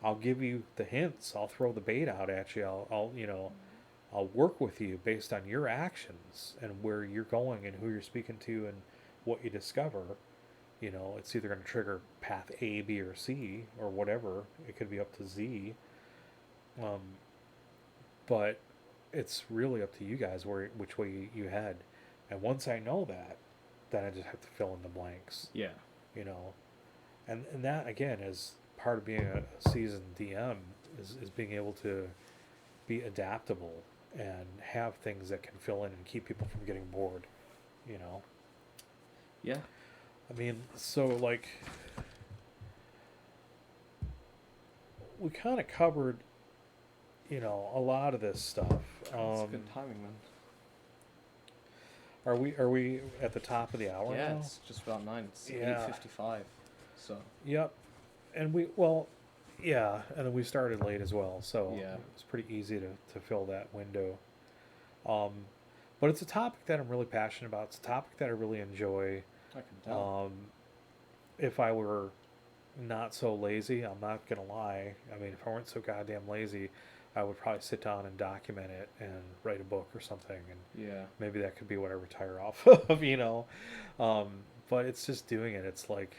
I'll give you the hints. I'll throw the bait out at you. I'll work with you based on your actions and where you're going and who you're speaking to and what you discover. It's either going to trigger path A, B, or C, or whatever. It could be up to Z. Um, but it's really up to you guys which way you head. And once I know that, then I just have to fill in the blanks, Yeah. you know. And that again is part of being a seasoned DM is being able to be adaptable and have things that can fill in and keep people from getting bored, you know. Yeah. I mean, so like we kind of covered, you know, a lot of this stuff. That's good timing then. Are we at the top of the hour Yeah, now? it's just about 9. It's Yeah. 8:55. So. Yep. And yeah, and then we started late as well, so Yeah. it was pretty easy to fill that window. Um, but it's a topic that I'm really passionate about. It's a topic that I really enjoy. I can tell. If I were not so lazy, I'm not gonna lie. I mean, if I weren't so goddamn lazy, I would probably sit down and document it and write a book or something, and Yeah. maybe that could be what I retire off of, you know. But it's just doing it. It's like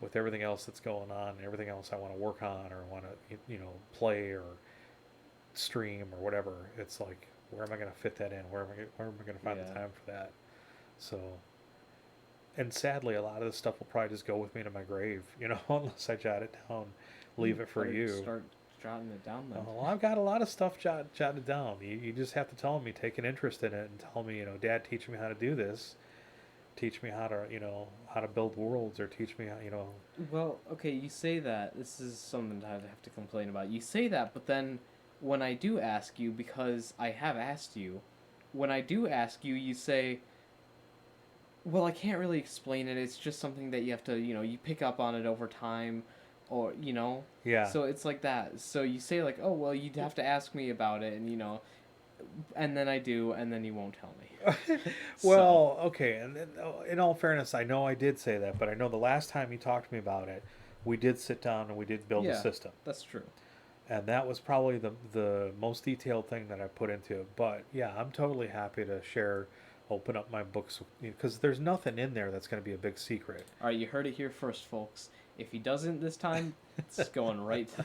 with everything else that's going on, and everything else I want to work on or want to, you know, play or stream or whatever. It's like, where am I going to fit that in? Where am I going to find the Yeah. time for that? So, and sadly, a lot of this stuff will probably just go with me to my grave, you know, unless I jot it down, leave it for Better you. Start jotting it down then. Well, I've got a lot of stuff jotted down. You just have to tell me, take an interest in it, and tell me, you know, Dad, teach me how to do this. Teach me how to, you know, how to build worlds, or teach me how, you know. Well, okay, you say that. This is something I have to complain about. You say that, but then when I do ask you, because I have asked you, when I do ask you, you say, well, I can't really explain it. It's just something that you have to, you pick up on it over time, or, Yeah. So it's like that. So you say, like, oh, well, you'd have to ask me about it, and then I do, and then you won't tell me. Well, okay, and in all fairness, I know I did say that, but I know the last time you talked to me about it, we did sit down and we did build a system, That's true. and that was probably the most detailed thing that I put into it. But yeah, I'm totally happy to share, open up my books, because there's nothing in there that's going to be a big secret. All right, you heard it here first, folks. If he doesn't this time, it's going right to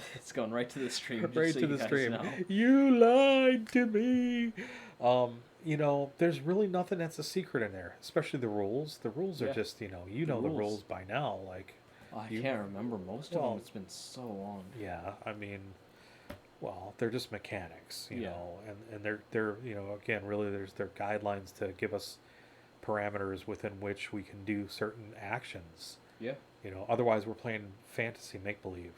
the stream. Just Right so to you the guys stream. know. You lied to me. You know, there's really nothing that's a secret in there, especially the rules. The rules are Yeah. just, you know the rules by now. Like, I you- can't remember most of well, them. It's been so long. yeah, I mean, well, they're just mechanics, you Yeah. know, and they're you know, again, really, they're guidelines to give us parameters within which we can do certain actions. Yeah. You know, otherwise we're playing fantasy make believe.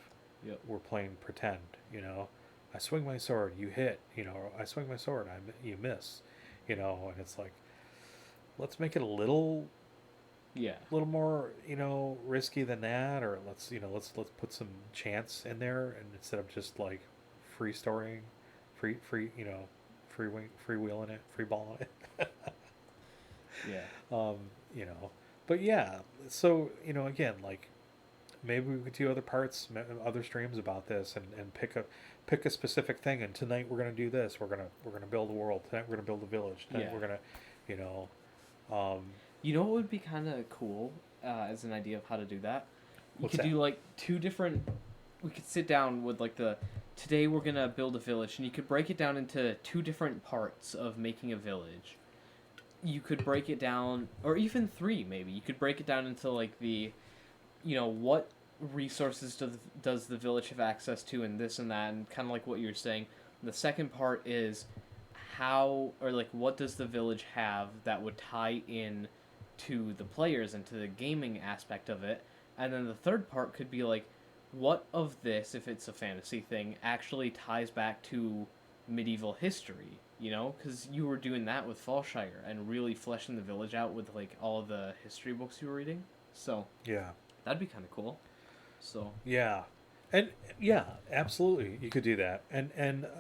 Yep. We're playing pretend. You know, I swing my sword, you hit. You know, I swing my sword, you miss. You know, and it's like, let's make it a little Yeah. more, you know, risky than that, or let's put some chance in there, and instead of just like free storying, you know, free wheeling it, free balling it. Yeah. You know, but yeah, so, you know, again, like, maybe we could do other parts, other streams about this, and pick a specific thing. And tonight we're gonna do this. We're gonna build a world. Tonight we're gonna build a village. Tonight Yeah. we're gonna, you know, You know what would be kind of cool as an idea of how to do that? You What's could that? do like two different. We could sit down with like today we're gonna build a village, and you could break it down into two different parts of making a village. You could break it down, or even three maybe. You could break it down into like what resources does the village have access to, and this and that, and kind of like what you're saying. The second part is how, or like, what does the village have that would tie in to the players and to the gaming aspect of it. And then the third part could be like, what of this, if it's a fantasy thing, actually ties back to medieval history, because you were doing that with Fallshire and really fleshing the village out with like all of the history books you were reading. So yeah, that'd be kind of cool. So yeah, and yeah, absolutely, you could do that. And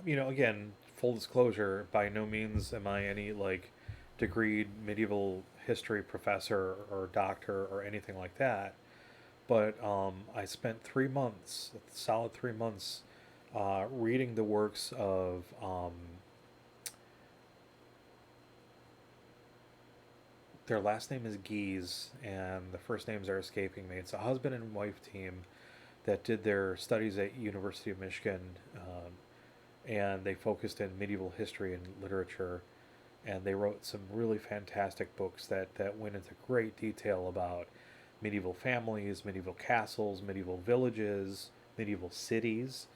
again, full disclosure, by no means am I any like degreed medieval history professor or doctor or anything like that. But I spent 3 months, a solid 3 months, reading the works of their last name is Gies, and the first names are escaping me. It's a husband and wife team that did their studies at University of Michigan, and they focused in medieval history and literature. and they wrote some really fantastic books that went into great detail about medieval families, medieval castles, medieval villages, medieval cities.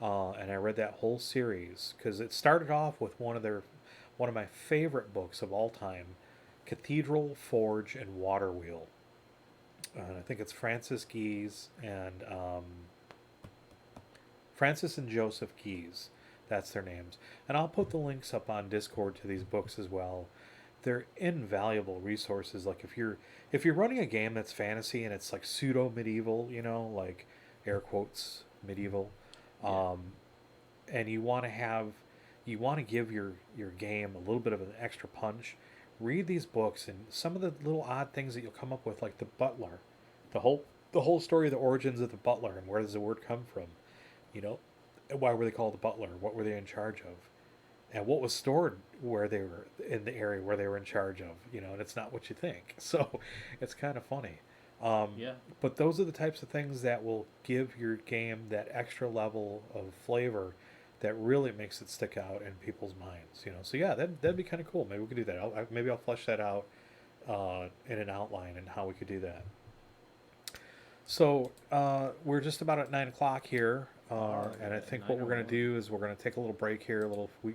And I read that whole series because it started off with one of my favorite books of all time, Cathedral, Forge, and Water Wheel. And I think it's Francis and Joseph Geese. That's their names. And I'll put the links up on Discord to these books as well. They're invaluable resources. Like if you're running a game that's fantasy and it's like pseudo medieval, like air quotes medieval, Yeah. um, and you want to give your game a little bit of an extra punch, read these books and some of the little odd things that you'll come up with, like the butler, the whole story of the origins of the butler and where does the word come from, you know, why were they called the butler, what were they in charge of, and what was stored where they were in the area where they were in charge of, and it's not what you think. So it's kind of funny. Um, Yeah. but those are the types of things that will give your game that extra level of flavor that really makes it stick out in people's minds. So yeah, that'd be kind of cool. Maybe we could do that. Maybe I'll flesh that out in an outline and how we could do that. So we're just about at 9 o'clock here, All right. and I At think what we're gonna 9:01. do is we're gonna take a little break here.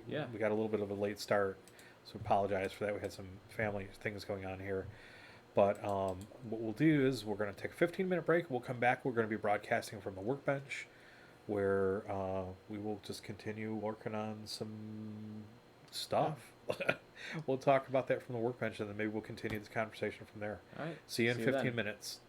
Yeah. We got a little bit of a late start, so apologize for that. We had some family things going on here, but what we'll do is we're gonna take a 15-minute break. We'll come back. We're gonna be broadcasting from the workbench, where we will just continue working on some Yeah. stuff. We'll talk about that from the workbench, and then maybe we'll continue this conversation from there. All right. See you in See you 15 then. minutes.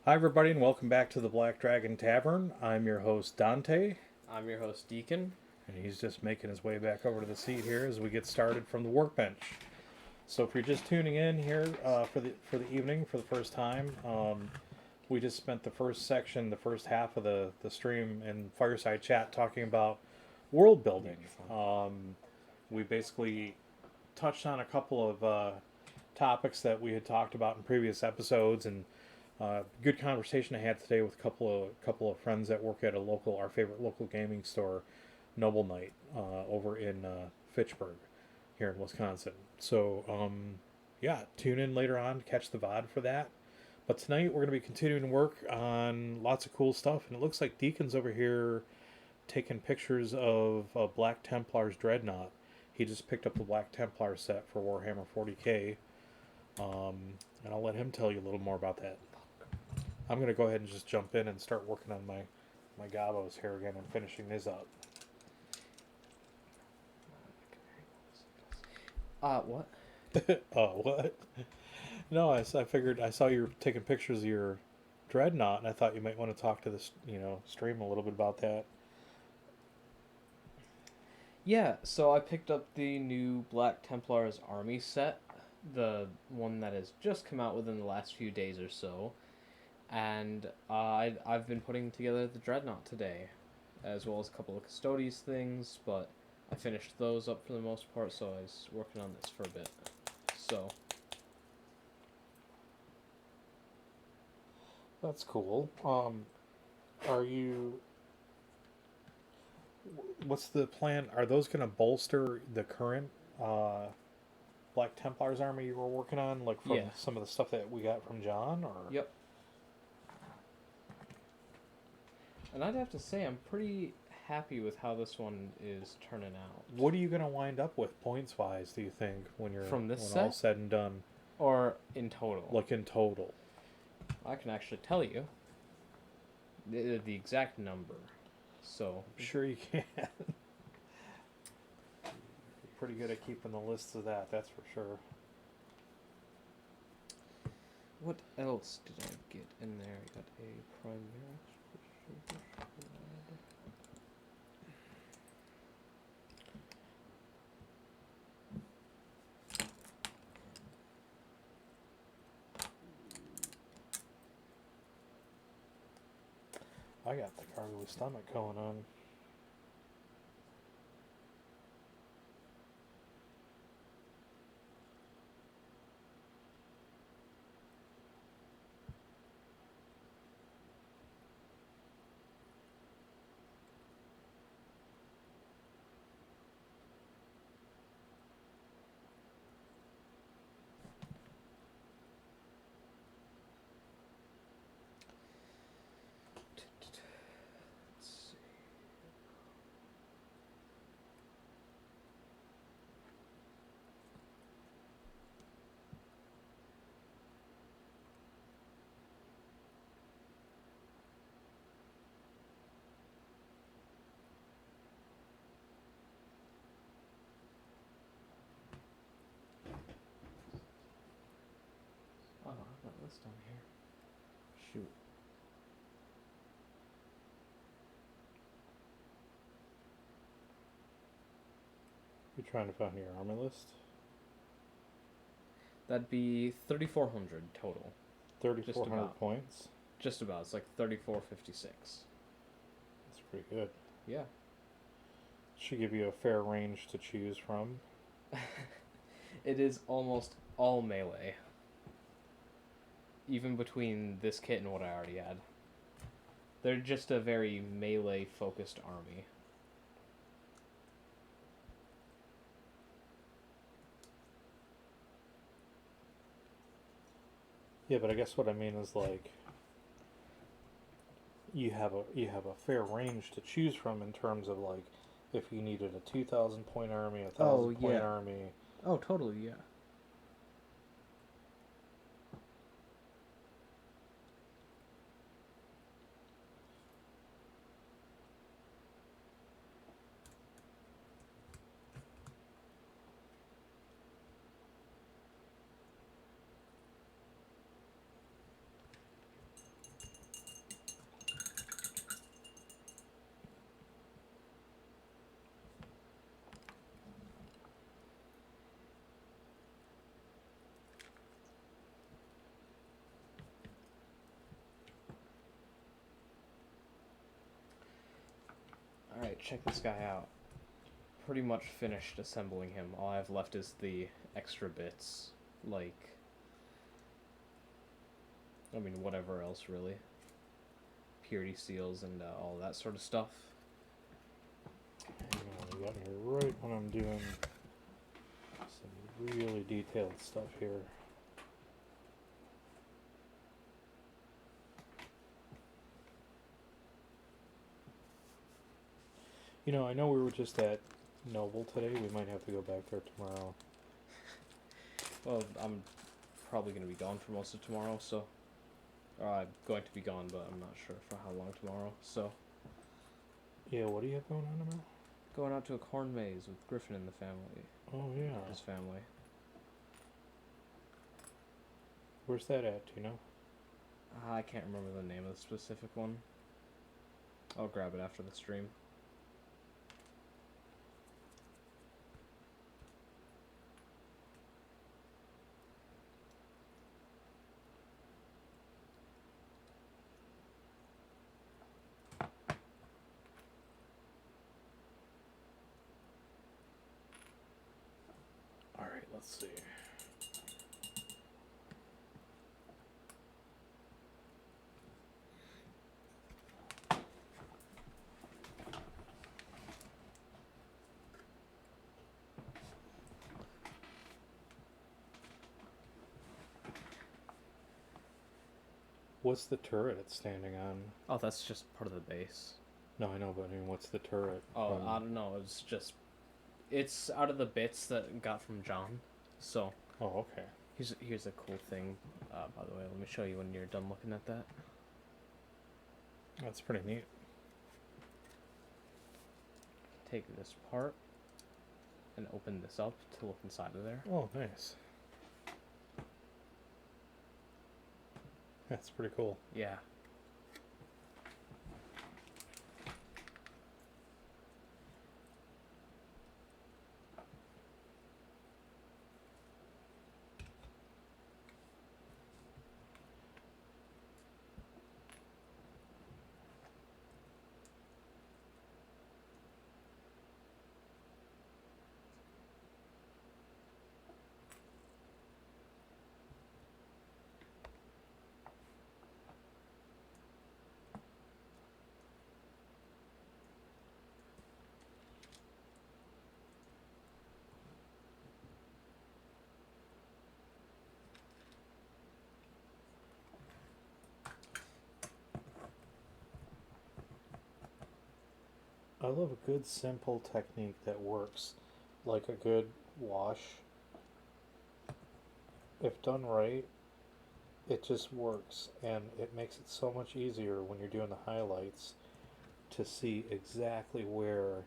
Hi, everybody, and welcome back to the Black Dragon Tavern. I'm your host, Dante, I'm your host, Deacon. and he's just making his way back over to the seat here as we get started from the Workbench. So, if you're just tuning in here for the evening for the first time, we just spent the first half of the stream in Fireside Chat talking about world building. We basically touched on a couple of topics that we had talked about in previous episodes, and good conversation I had today with a couple of friends that work at our favorite local gaming store, Noble Knight, over in Fitchburg, here in Wisconsin. So yeah, tune in later on to catch the VOD for that. But tonight we're going to be continuing to work on lots of cool stuff, and it looks like Deacon's over here taking pictures of Black Templars Dreadnought. He just picked up the Black Templar set for Warhammer 40k, and I'll let him tell you a little more about that. I'm going to go ahead and just jump in and start working on my gobos here again and finishing these up. What? What? No, I figured I saw you were taking pictures of your Dreadnought, and I thought you might want to talk to this, stream a little bit about that. Yeah, so I picked up the new Black Templars army set, the one that has just come out within the last few days or so, and I've been putting together the Dreadnought today, as well as a couple of Custodes things, but I finished those up for the most part, so I was working on this for a bit. So That's cool. What's the plan? Are those going to bolster the current Black Templars army you were working on, like from some of the stuff that we got from John? Or Yep. And I'd have to say I'm pretty happy with how this one is turning out. What are you going to wind up with points-wise, do you think, when all said and done? Or in total? Like in total. I can actually tell you the exact number. So I'm sure you can. You're pretty good at keeping the lists of that's for sure. What else did I get in there? I got a primary. I got the gargly stomach going on. Oh, I've got a list on here. Shoot. You're trying to find your army list? That'd be 3,400 total. 3,400 points? Just about. It's like 3,456. That's pretty good. Yeah. Should give you a fair range to choose from. It is almost all melee. Even between this kit and what I already had. They're just a very melee-focused army. Yeah, but I guess what I mean is, like, you have a fair range to choose from in terms of, like, if you needed a 2,000 point army, a 1,000 point army. Oh, totally, yeah. Alright, check this guy out. Pretty much finished assembling him. All I have left is the extra bits, like, I mean, whatever else, really. Purity seals and all that sort of stuff. Hang on, I got me right when I'm doing some really detailed stuff here. You know, I know we were just at Noble today. We might have to go back there tomorrow. Well, I'm probably going to be gone for most of tomorrow, so... I'm going to be gone, but I'm not sure for how long tomorrow, so... Yeah, what do you have going on tomorrow? Going out to a corn maze with Griffin and the family. Oh, yeah. His family. Where's that at, do you know? I can't remember the name of the specific one. I'll grab it after the stream. Alright, let's see. What's the turret it's standing on? Oh, that's just part of the base. No, I know, but I mean, what's the turret? Oh, I don't know. It's just... It's out of the bits that got from John. So... Oh, okay. Here's a cool thing. By the way, let me show you when you're done looking at that. That's pretty neat. Take this part and open this up to look inside of there. Oh, nice. That's pretty cool. Yeah. I love a good simple technique that works, like a good wash. If done right, it just works, and it makes it so much easier when you're doing the highlights to see exactly where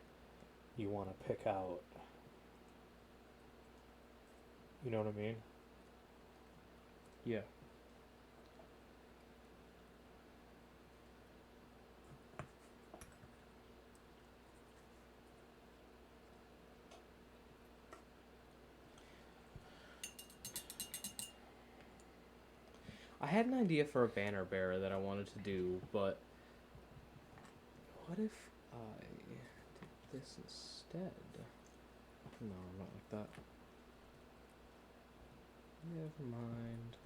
you want to pick out. You know what I mean? Yeah. I had an idea for a banner bearer that I wanted to do, but what if I did this instead? No, not like that. Never mind.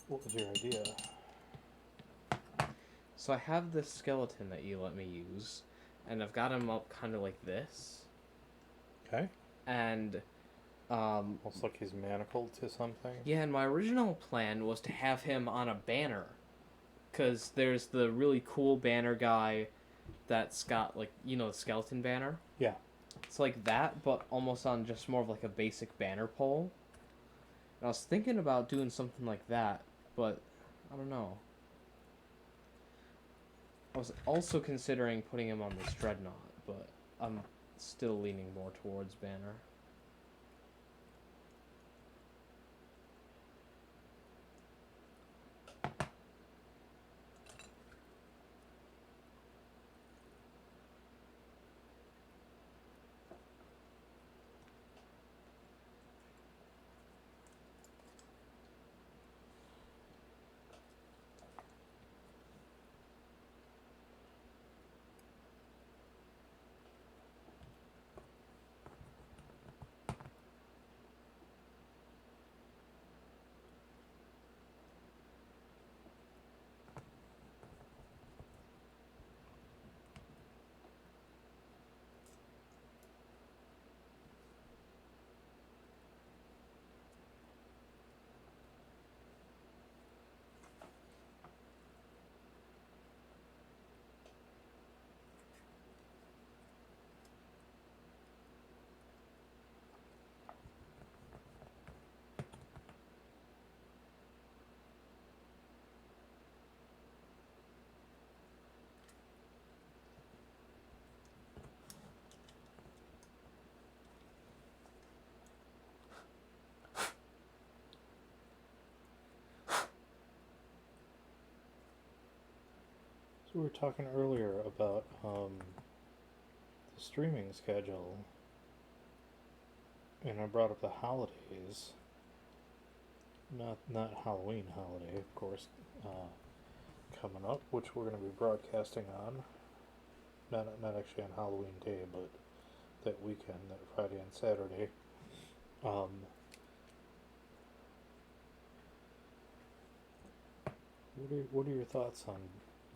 What was your idea? So I have this skeleton that you let me use, and I've got him up kind of like this. Okay. And, Almost like he's manacled to something. yeah, and my original plan was to have him on a banner. Because there's the really cool banner guy that's got, like, you know, the skeleton banner? Yeah. It's like that, but almost on just more of like a basic banner pole. And I was thinking about doing something like that, but I don't know. I was also considering putting him on this dreadnought, but I'm still leaning more towards banner. So we were talking earlier about the streaming schedule, and I brought up the holidays. Not Halloween holiday, of course, coming up, which we're going to be broadcasting on. Not actually on Halloween Day, but that weekend, that Friday and Saturday. Um, what are your thoughts on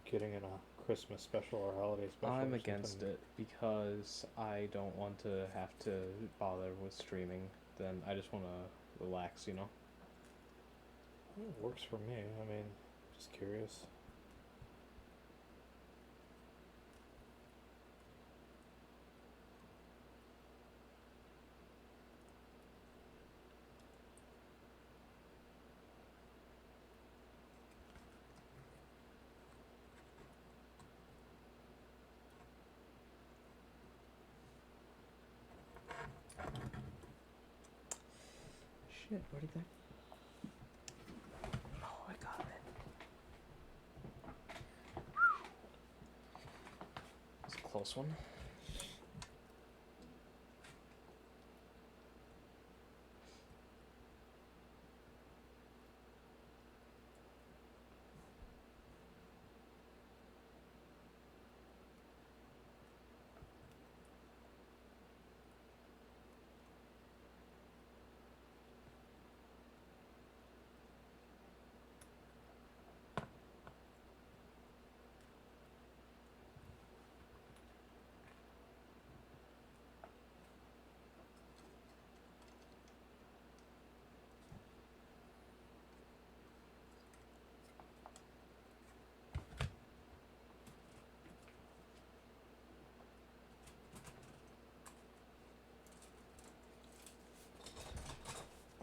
getting in a Christmas special or holiday special? I'm against it because I don't want to have to bother with streaming. Then I just want to relax, you know? It works for me. I mean, just curious. Shit, what did that? Oh, I got it. It's a close one.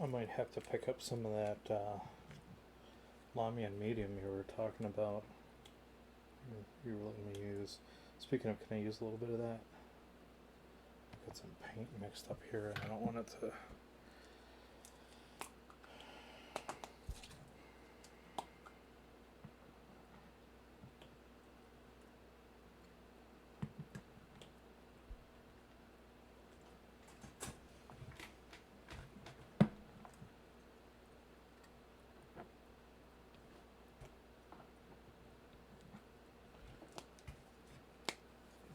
I might have to pick up some of that Lamian medium you were talking about. You were letting me use. Speaking of, can I use a little bit of that? I've got some paint mixed up here, and I don't want it to.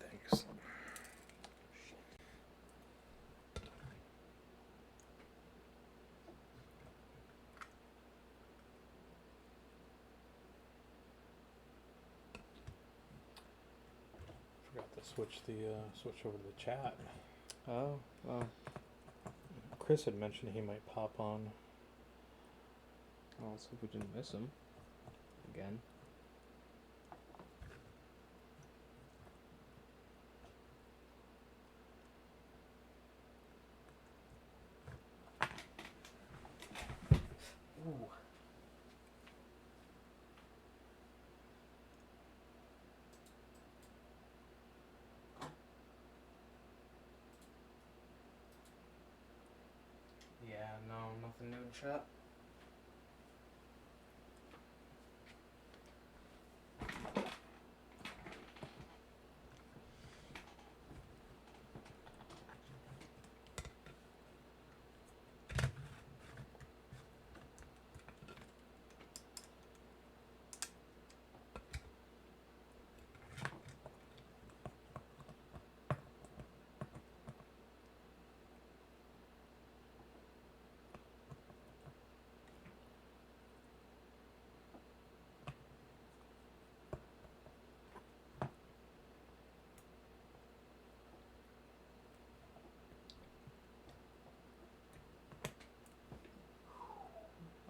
Thanks. Forgot to switch over to the chat. Oh, well. Chris had mentioned he might pop on. I'll see if we didn't miss him. Again. Ooh. Yeah, no, nothing new in chat.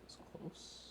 That's close.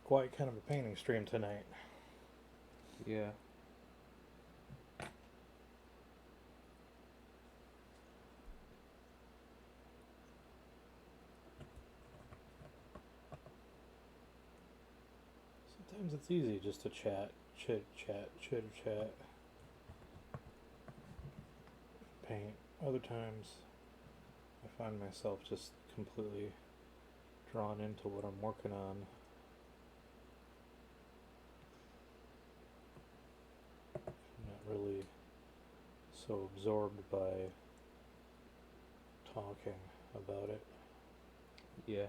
quite kind of a painting stream tonight. Yeah. Sometimes it's easy just to chat, chit chat, chitter chat, paint. Other times I find myself just completely drawn into what I'm working on. I'm not really so absorbed by talking about it. Yeah.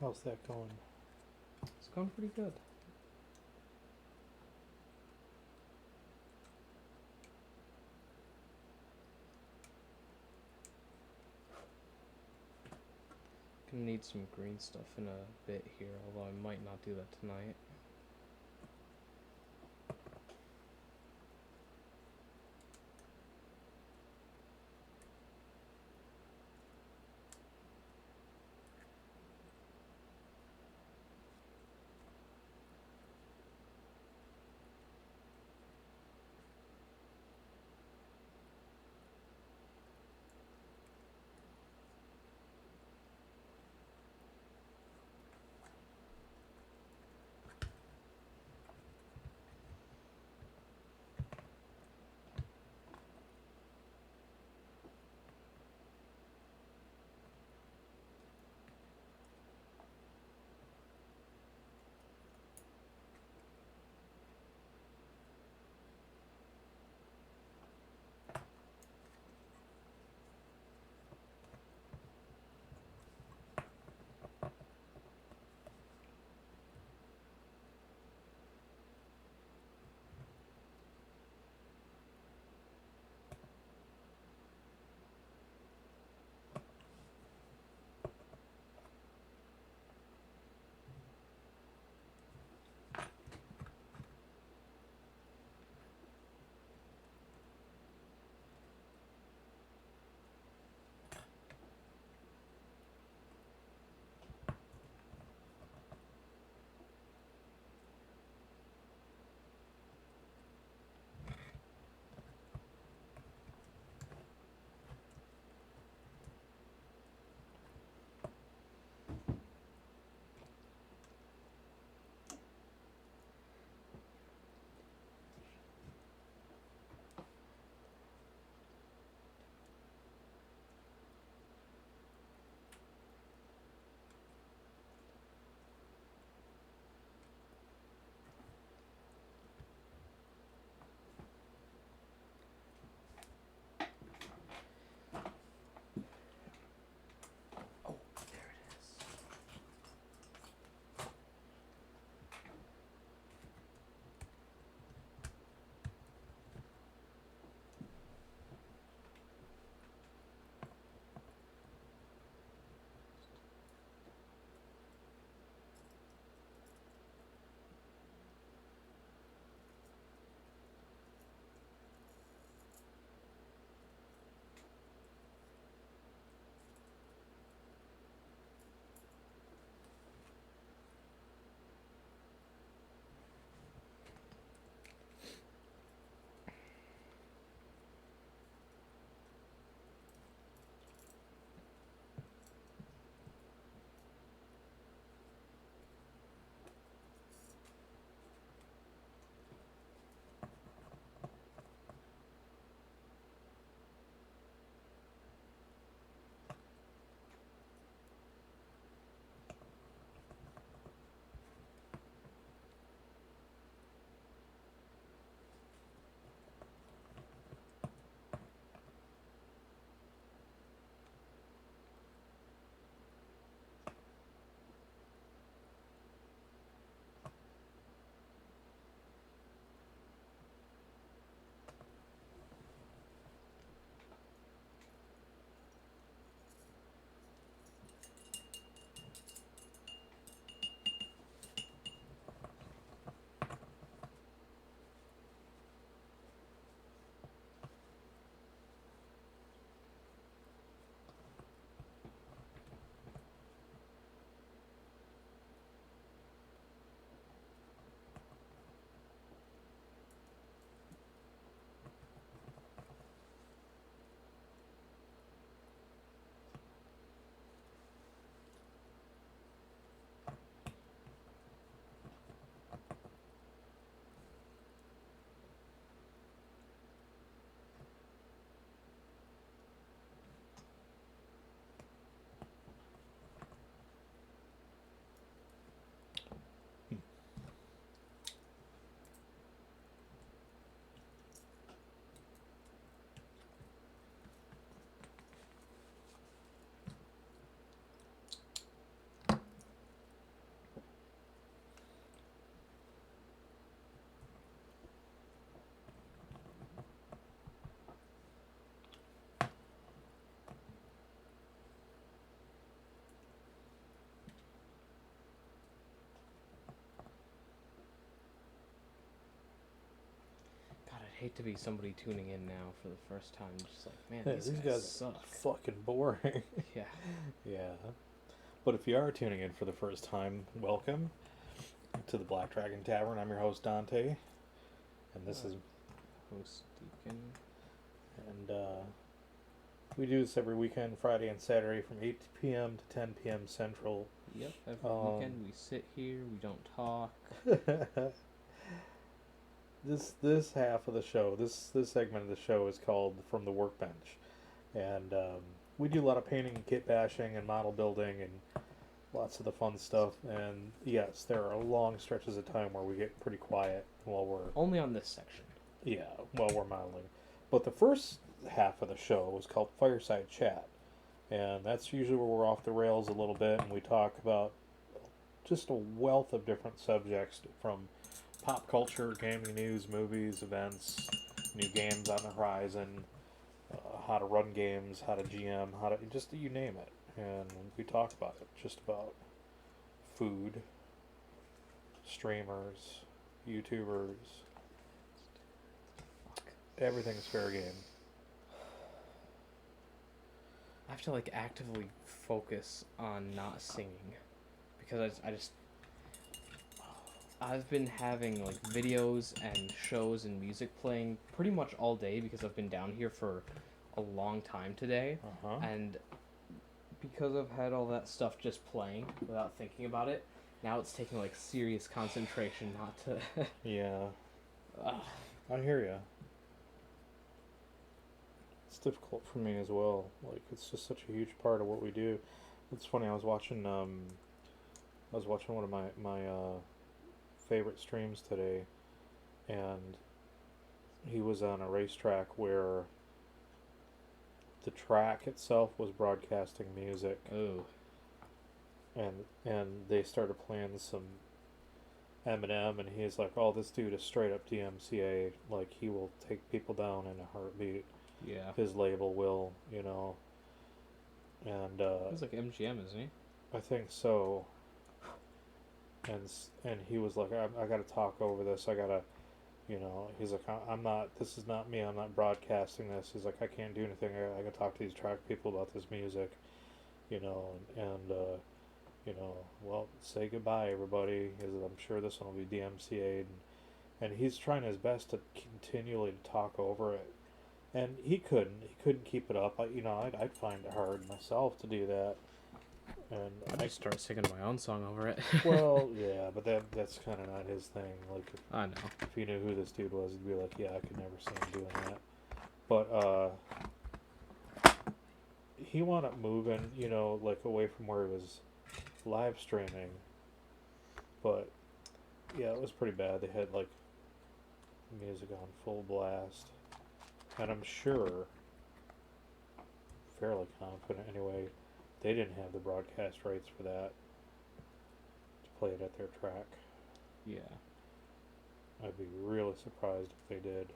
How's that going? It's going pretty good. Gonna need some green stuff in a bit here, although I might not do that tonight. hate to be somebody tuning in now for the first time, just like, man, Yeah, these these guys guys suck. are fucking boring. Yeah. Yeah. But if you are tuning in for the first time, welcome to the Black Dragon Tavern. I'm your host, Dante. And this is... Host Deacon. And, we do this every weekend, Friday and Saturday from 8 p.m. to 10 p.m. Central. Yep, every weekend we sit here, we don't talk. This half of the show, this segment of the show is called From the Workbench. And we do a lot of painting and kit bashing and model building and lots of the fun stuff. And yes, there are long stretches of time where we get pretty quiet while we're... Only on this section. Yeah, while we're modeling. But the first half of the show is called Fireside Chat. And that's usually where we're off the rails a little bit and we talk about just a wealth of different subjects from pop culture, gaming news, movies, events, new games on the horizon, how to run games, how to GM, how to just you name it. And we talk about it, just about food, streamers, YouTubers. Everything's fair game. I have to like actively focus on not singing because I've been having like videos and shows and music playing pretty much all day because I've been down here for a long time today. And because I've had all that stuff just playing without thinking about it, now it's taking like serious concentration not to... Yeah. I hear ya. It's difficult for me as well. Like, it's just such a huge part of what we do. It's funny, I was watching one of my favorite streams today, and he was on a racetrack where the track itself was broadcasting music. Oh. And they started playing some Eminem, and he's like, "Oh, this dude is straight up DMCA. Like, he will take people down in a heartbeat. Yeah. His label will, you know." And He's like MGM, isn't he? I think so. And he was like, I got to talk over this. I got to, you know, he's like, I'm not, this is not me. I'm not broadcasting this. He's like, I can't do anything. I got to talk to these track people about this music, you know, and you know, well, say goodbye, everybody. I'm sure this one will be DMCA'd. And he's trying his best to continually talk over it. And he couldn't keep it up. I'd find it hard myself to do that. And I just start singing my own song over it. Well, yeah, but that's kind of not his thing. Like, I know. if you knew who this dude was, you'd be like, yeah, I could never see him doing that. But he wound up moving, you know, like away from where he was live streaming. But yeah, it was pretty bad. They had like music on full blast, and I'm sure, fairly confident anyway, they didn't have the broadcast rights for that to play it at their track. Yeah. I'd be really surprised if they did.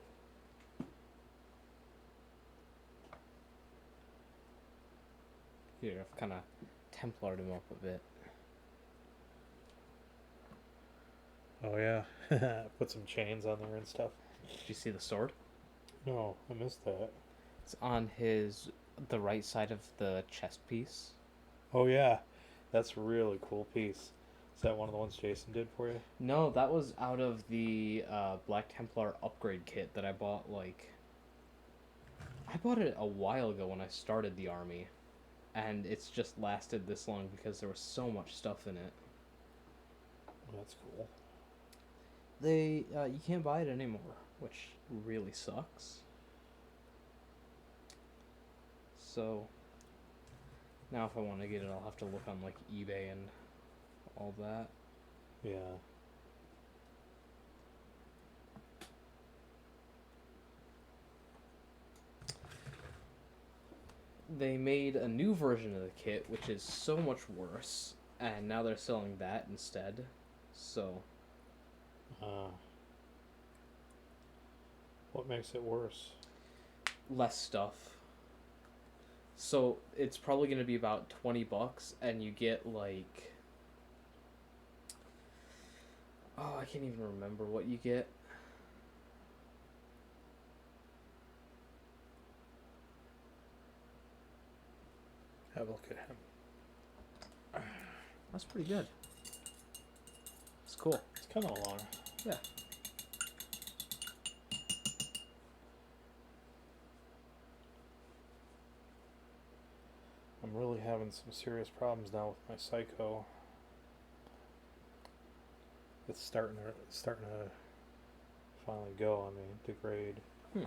Here, I've kind of Templared him up a bit. Oh yeah, put some chains on there and stuff. Did you see the sword? No, I missed that. It's on the right side of the chest piece. Oh yeah, that's a really cool piece. Is that one of the ones Jason did for you? No, that was out of the Black Templar upgrade kit that I bought, I bought it a while ago when I started the army. And it's just lasted this long because there was so much stuff in it. That's cool. You can't buy it anymore, which really sucks. So, now if I want to get it, I'll have to look on, eBay and all that. Yeah. They made a new version of the kit, which is so much worse, and now they're selling that instead. So, what makes it worse? less stuff. So, it's probably going to be about $20, and you get, I can't even remember what you get. Have a look at him. That's pretty good. It's cool. It's kind of long. Yeah. I'm really having some serious problems now with my psycho. It's starting to finally go on me, degrade. Hmm.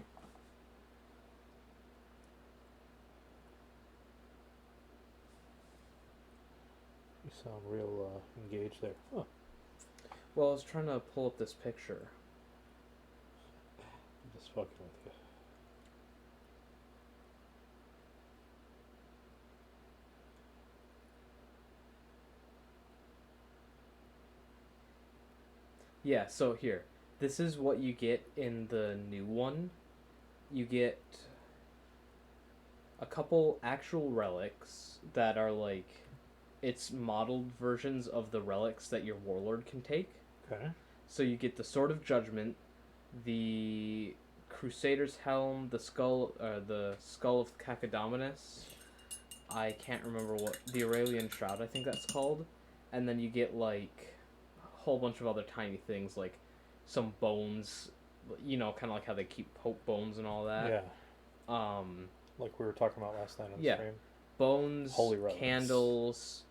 You sound real engaged there. Huh. Well, I was trying to pull up this picture. I'm just fucking with you. Yeah, so here. This is what you get in the new one. You get a couple actual relics that are like... It's modeled versions of the relics that your warlord can take. Okay. So you get the Sword of Judgment, the Crusader's Helm, the Skull of Cacodamonus. I can't remember what... The Aurelian Shroud, I think that's called. And then you get like a whole bunch of other tiny things, like some bones, you know, kind of like how they keep Pope bones and all that. Yeah. Like we were talking about last night on Yeah. stream. Bones, Holy relics. candles,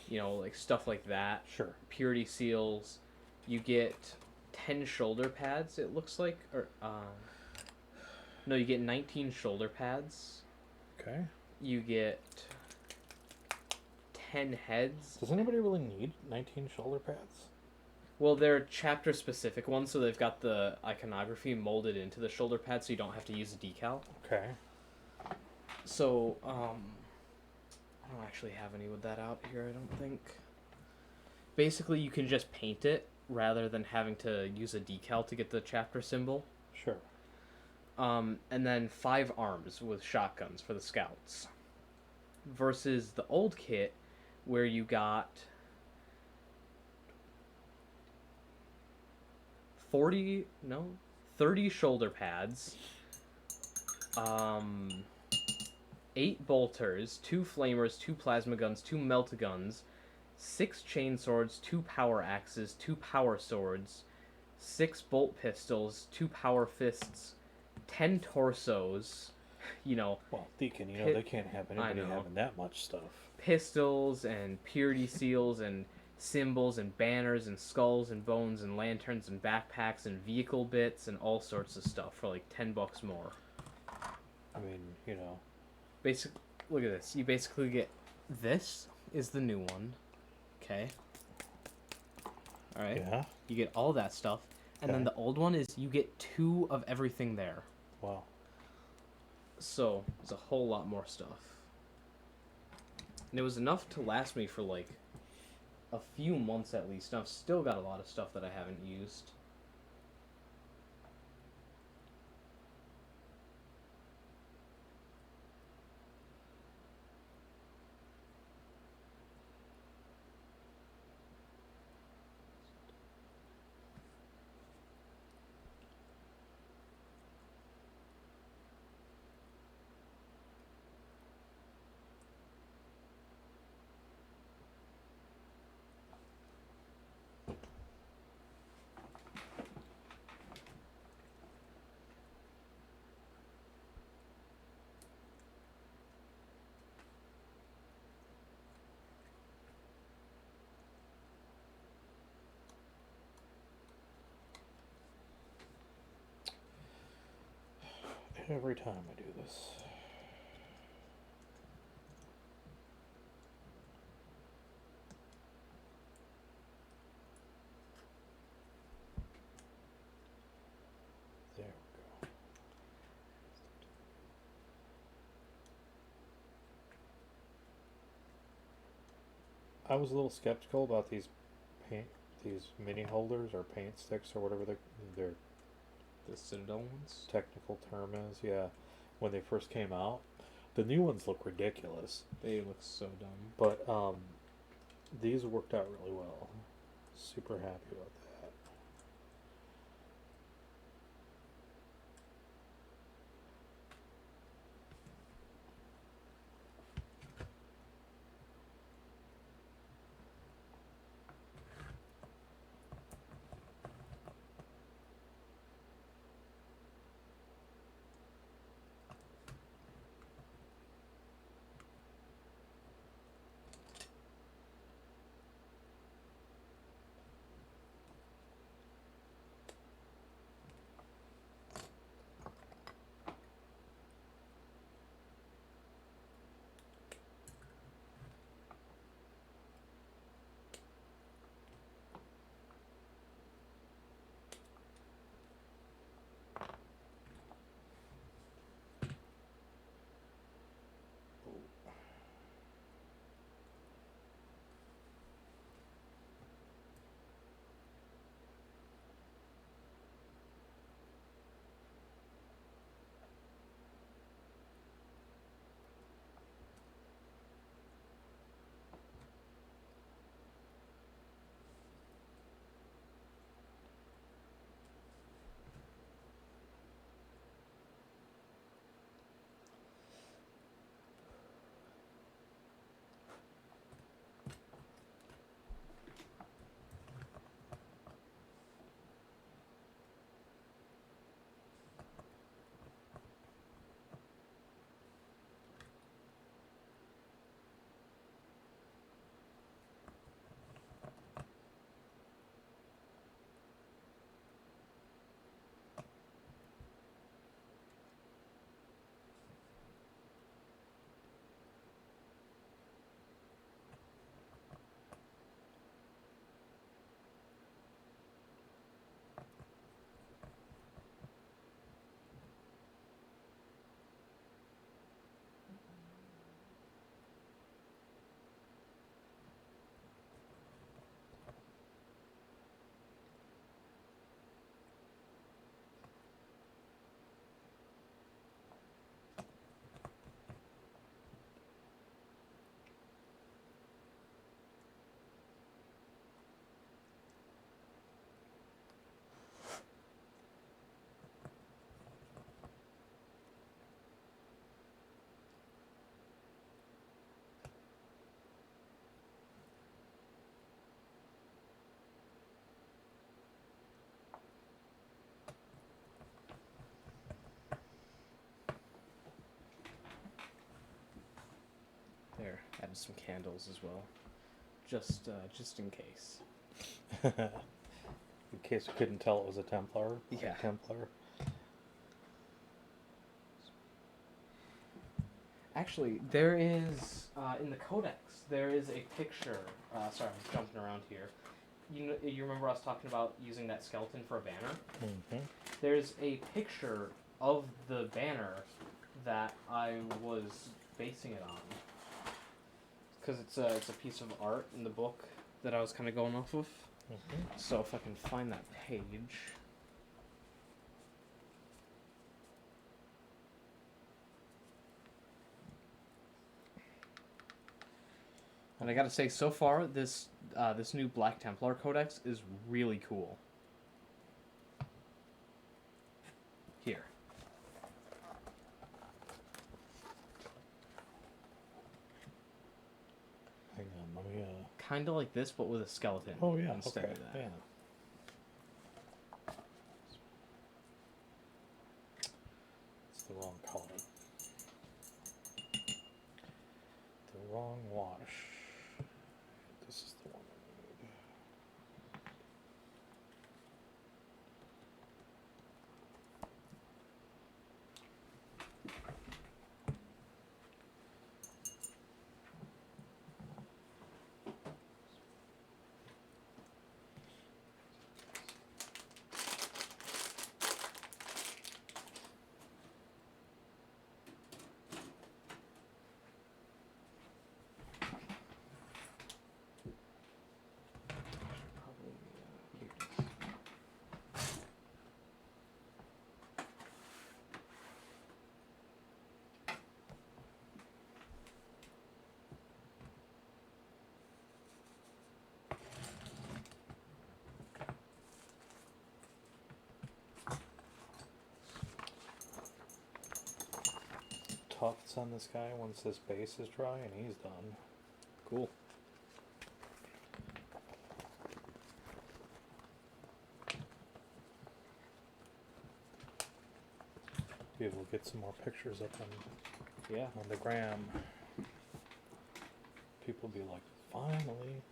you know, like stuff like that. Sure. Purity seals. You get 10 shoulder pads, it looks like. Or no, you get 19 shoulder pads. Okay. You get 10 heads. Does anybody really need 19 shoulder pads? Well, they're chapter specific ones, so they've got the iconography molded into the shoulder pad, so you don't have to use a decal. Okay. So, I don't actually have any with that out here, I don't think. Basically, you can just paint it rather than having to use a decal to get the chapter symbol. Sure. And then 5 arms with shotguns for the scouts. Versus the old kit, where you got 30 shoulder pads, 8 bolters, 2 flamers, 2 plasma guns, 2 melt-guns, 6 chain swords, 2 power axes, 2 power swords, 6 bolt pistols, 2 power fists, 10 torsos, you know. Well, Deacon, you know they can't have anybody know. having that much stuff. Pistols and purity seals and symbols and banners and skulls and bones and lanterns and backpacks and vehicle bits and all sorts of stuff for like $10 more. I mean, you know. Look at this. You basically get... This is the new one. Okay. Alright. Yeah. You get all that stuff. And then the old one is you get 2 of everything there. Wow. So, there's a whole lot more stuff. And it was enough to last me for like a few months at least. And I've still got a lot of stuff that I haven't used. Every time I do this. There we go. I was a little skeptical about these mini holders or paint sticks or whatever they're The Citadel ones? technical term is. Yeah, when they first came out, the new ones look ridiculous. They look so dumb. But these worked out really well. Super happy about that. some candles as well, just in case. In case you couldn't tell it was a Templar. Yeah. A Templar. Actually, there is in the Codex. There is a picture. Sorry, I'm jumping around here. You remember us talking about using that skeleton for a banner? Mm-hmm. There's a picture of the banner that I was basing it on. Because it's a piece of art in the book that I was kind of going off of. Mm-hmm. So if I can find that page. And I gotta say, so far, this new Black Templar Codex is really cool. Here. Hang on, let me. Kind of like this, but with a skeleton. Oh yeah, instead okay, of that. yeah. It's the wrong color. The wrong wash. This is the one I need. Tufts on this guy once this base is dry and he's done. Cool. Be able to get some more pictures up on the gram. People be like, finally.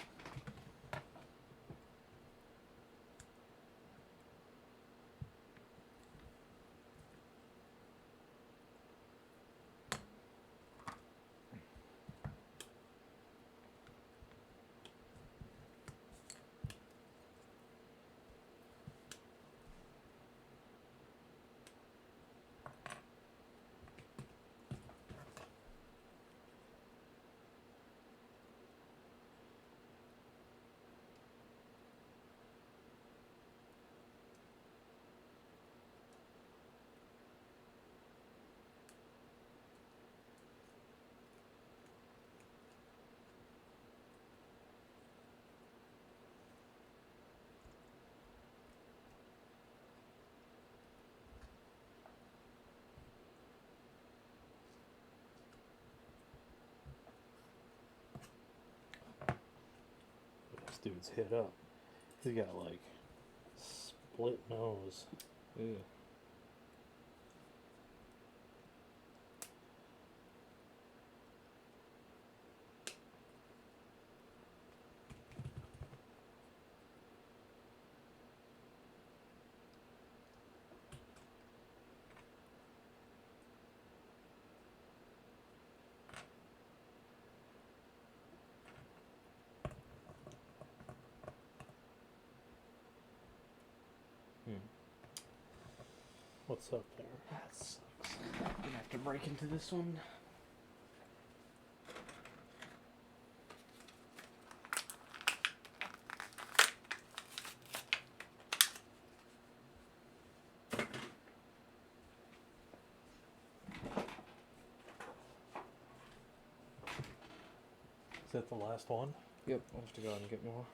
This dude's hit up. He's got like split nose. Ew. What's up there? That sucks. I'm gonna have to break into this one. Is that the last one? Yep, I'll have to go and get more.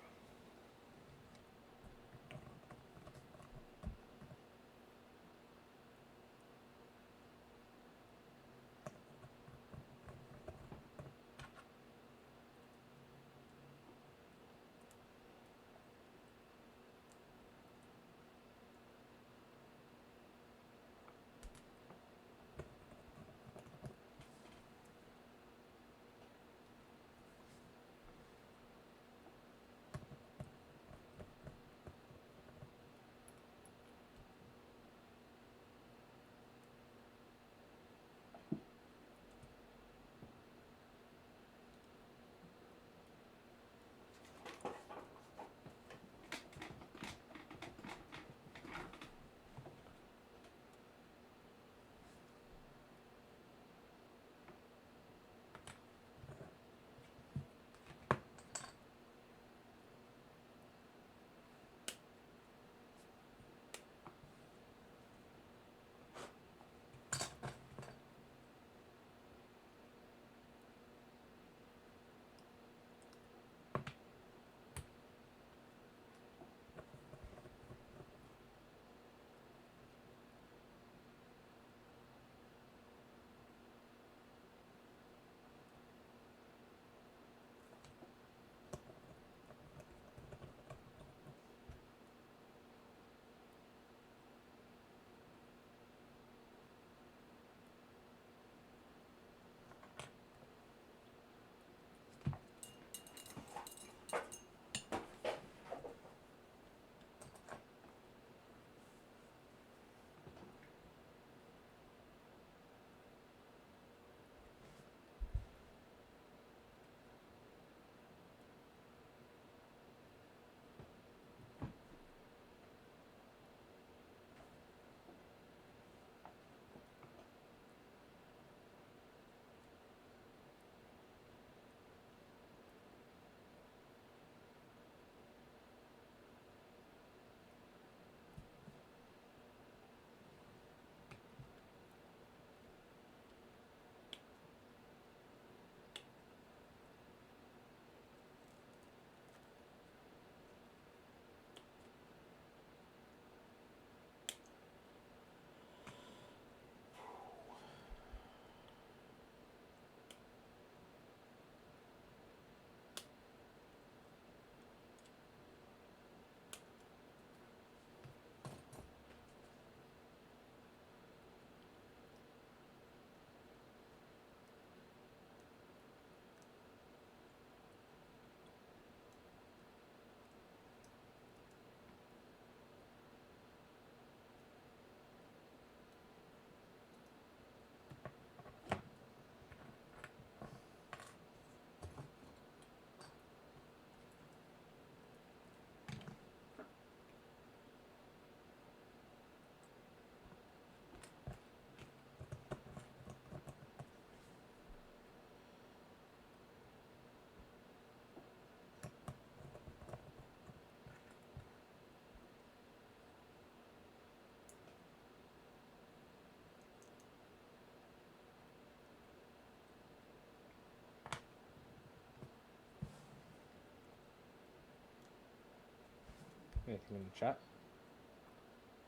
Anything in the chat?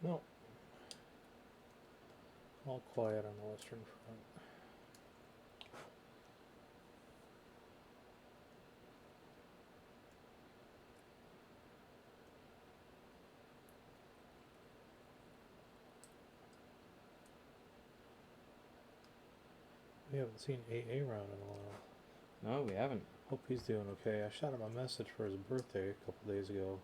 No. All quiet on the Western Front. We haven't seen AA around in a while. No, we haven't. Hope he's doing okay. I shot him a message for his birthday a couple days ago.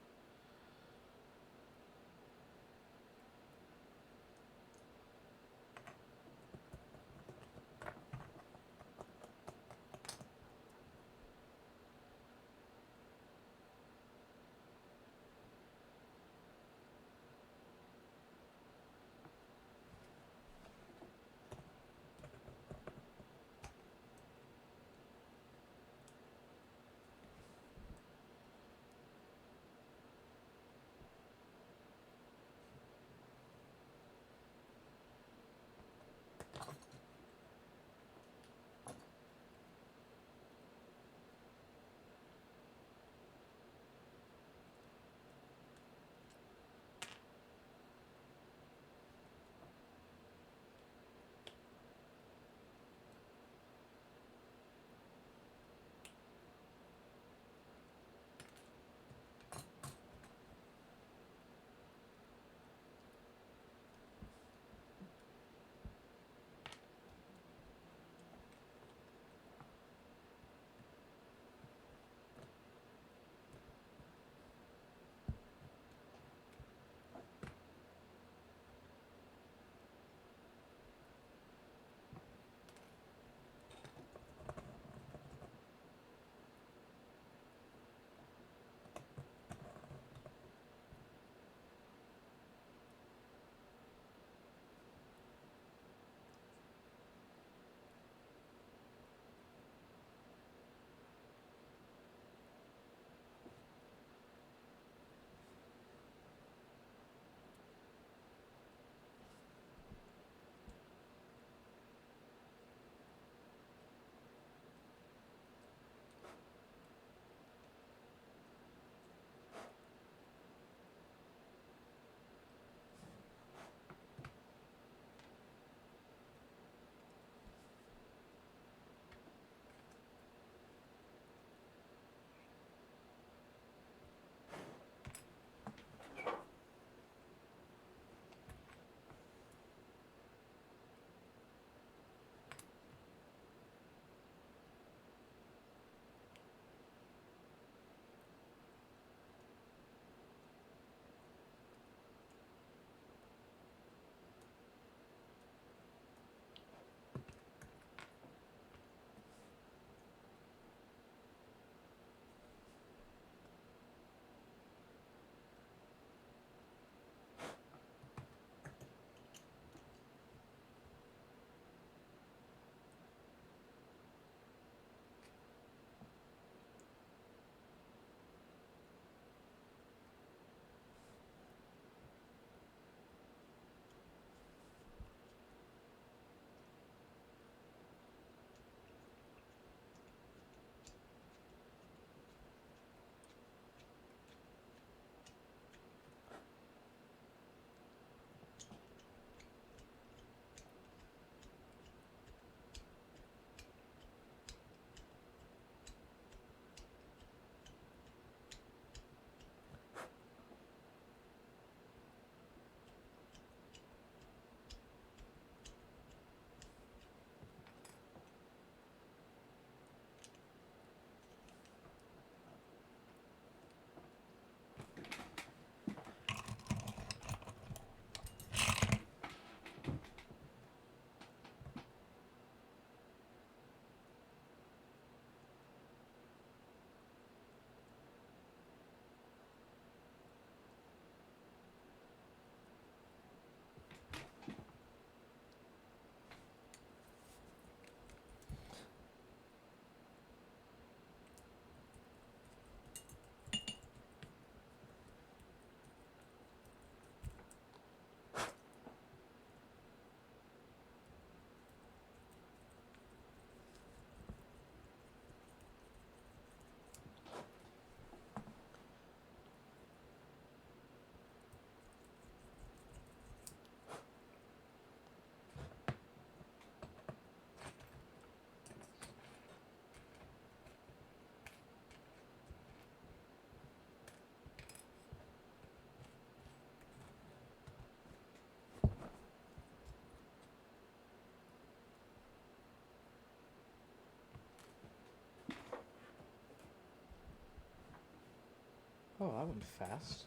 Oh, that went fast.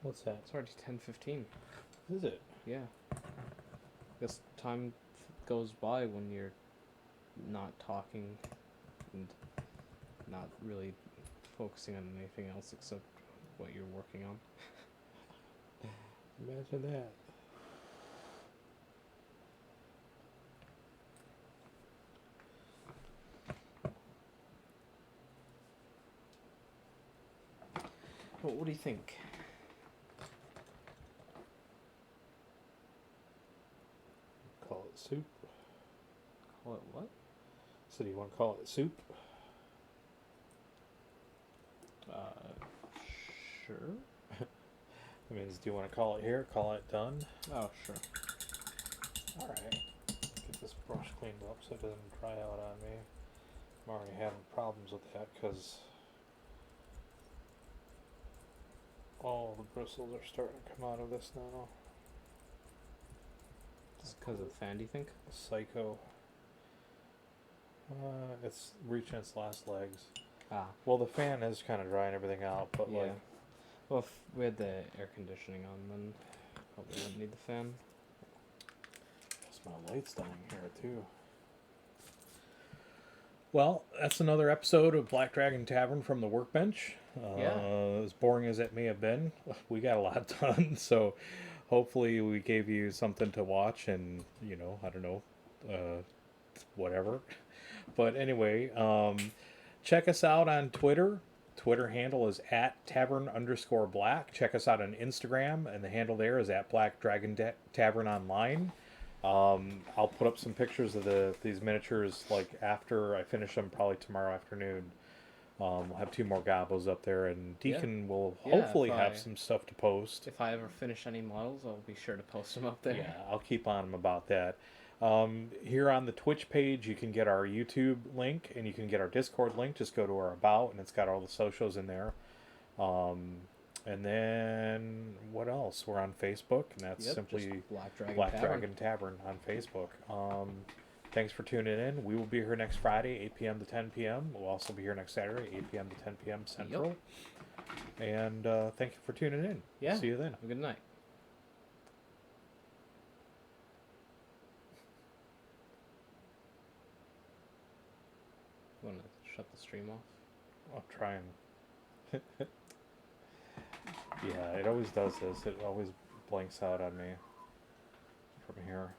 What's that? It's already 10:15. Is it? Yeah. Guess time goes by when you're not talking and not really focusing on anything else except what you're working on. Imagine that. Well, what do you think? Call it soup. Call it what? So do you want to call it soup? Sure. I mean, do you want to call it here? Call it done? Oh, sure. All right. Get this brush cleaned up so it doesn't dry out on me. I'm already having problems with that because all the bristles are starting to come out of this now. Just because of the fan, do you think? Psycho. It's reaching its last legs. Ah. Well, the fan is kind of drying everything out, but Yeah. like, Well, if we had the air conditioning on, then probably wouldn't need the fan. guess my light's dying here too. Well, that's another episode of Black Dragon Tavern from the Workbench. Yeah. As boring as it may have been, we got a lot done. So hopefully we gave you something to watch and, I don't know, whatever. But anyway, check us out on Twitter. Twitter handle is at @tavern_black. Check us out on Instagram, and the handle there is at Black Dragon Tavern Online. I'll put up some pictures of these miniatures like after I finish them, probably tomorrow afternoon. We'll have 2 more gobos up there, and Deacon will hopefully have some stuff to post. If I ever finish any models, I'll be sure to post them up there. Yeah, I'll keep on him about that. Here on the Twitch page, you can get our YouTube link, and you can get our Discord link. Just go to our About, and it's got all the socials in there. And then, what else? We're on Facebook, and that's simply Black Dragon Tavern on Facebook. Thanks for tuning in. We will be here next Friday, 8 p.m. to 10 p.m. We'll also be here next Saturday, 8 p.m. to 10 p.m. Central. Yep. And thank you for tuning in. Yeah. See you then. Have a good night. Want to shut the stream off? I'll try and... Yeah, it always does this. It always blanks out on me from here.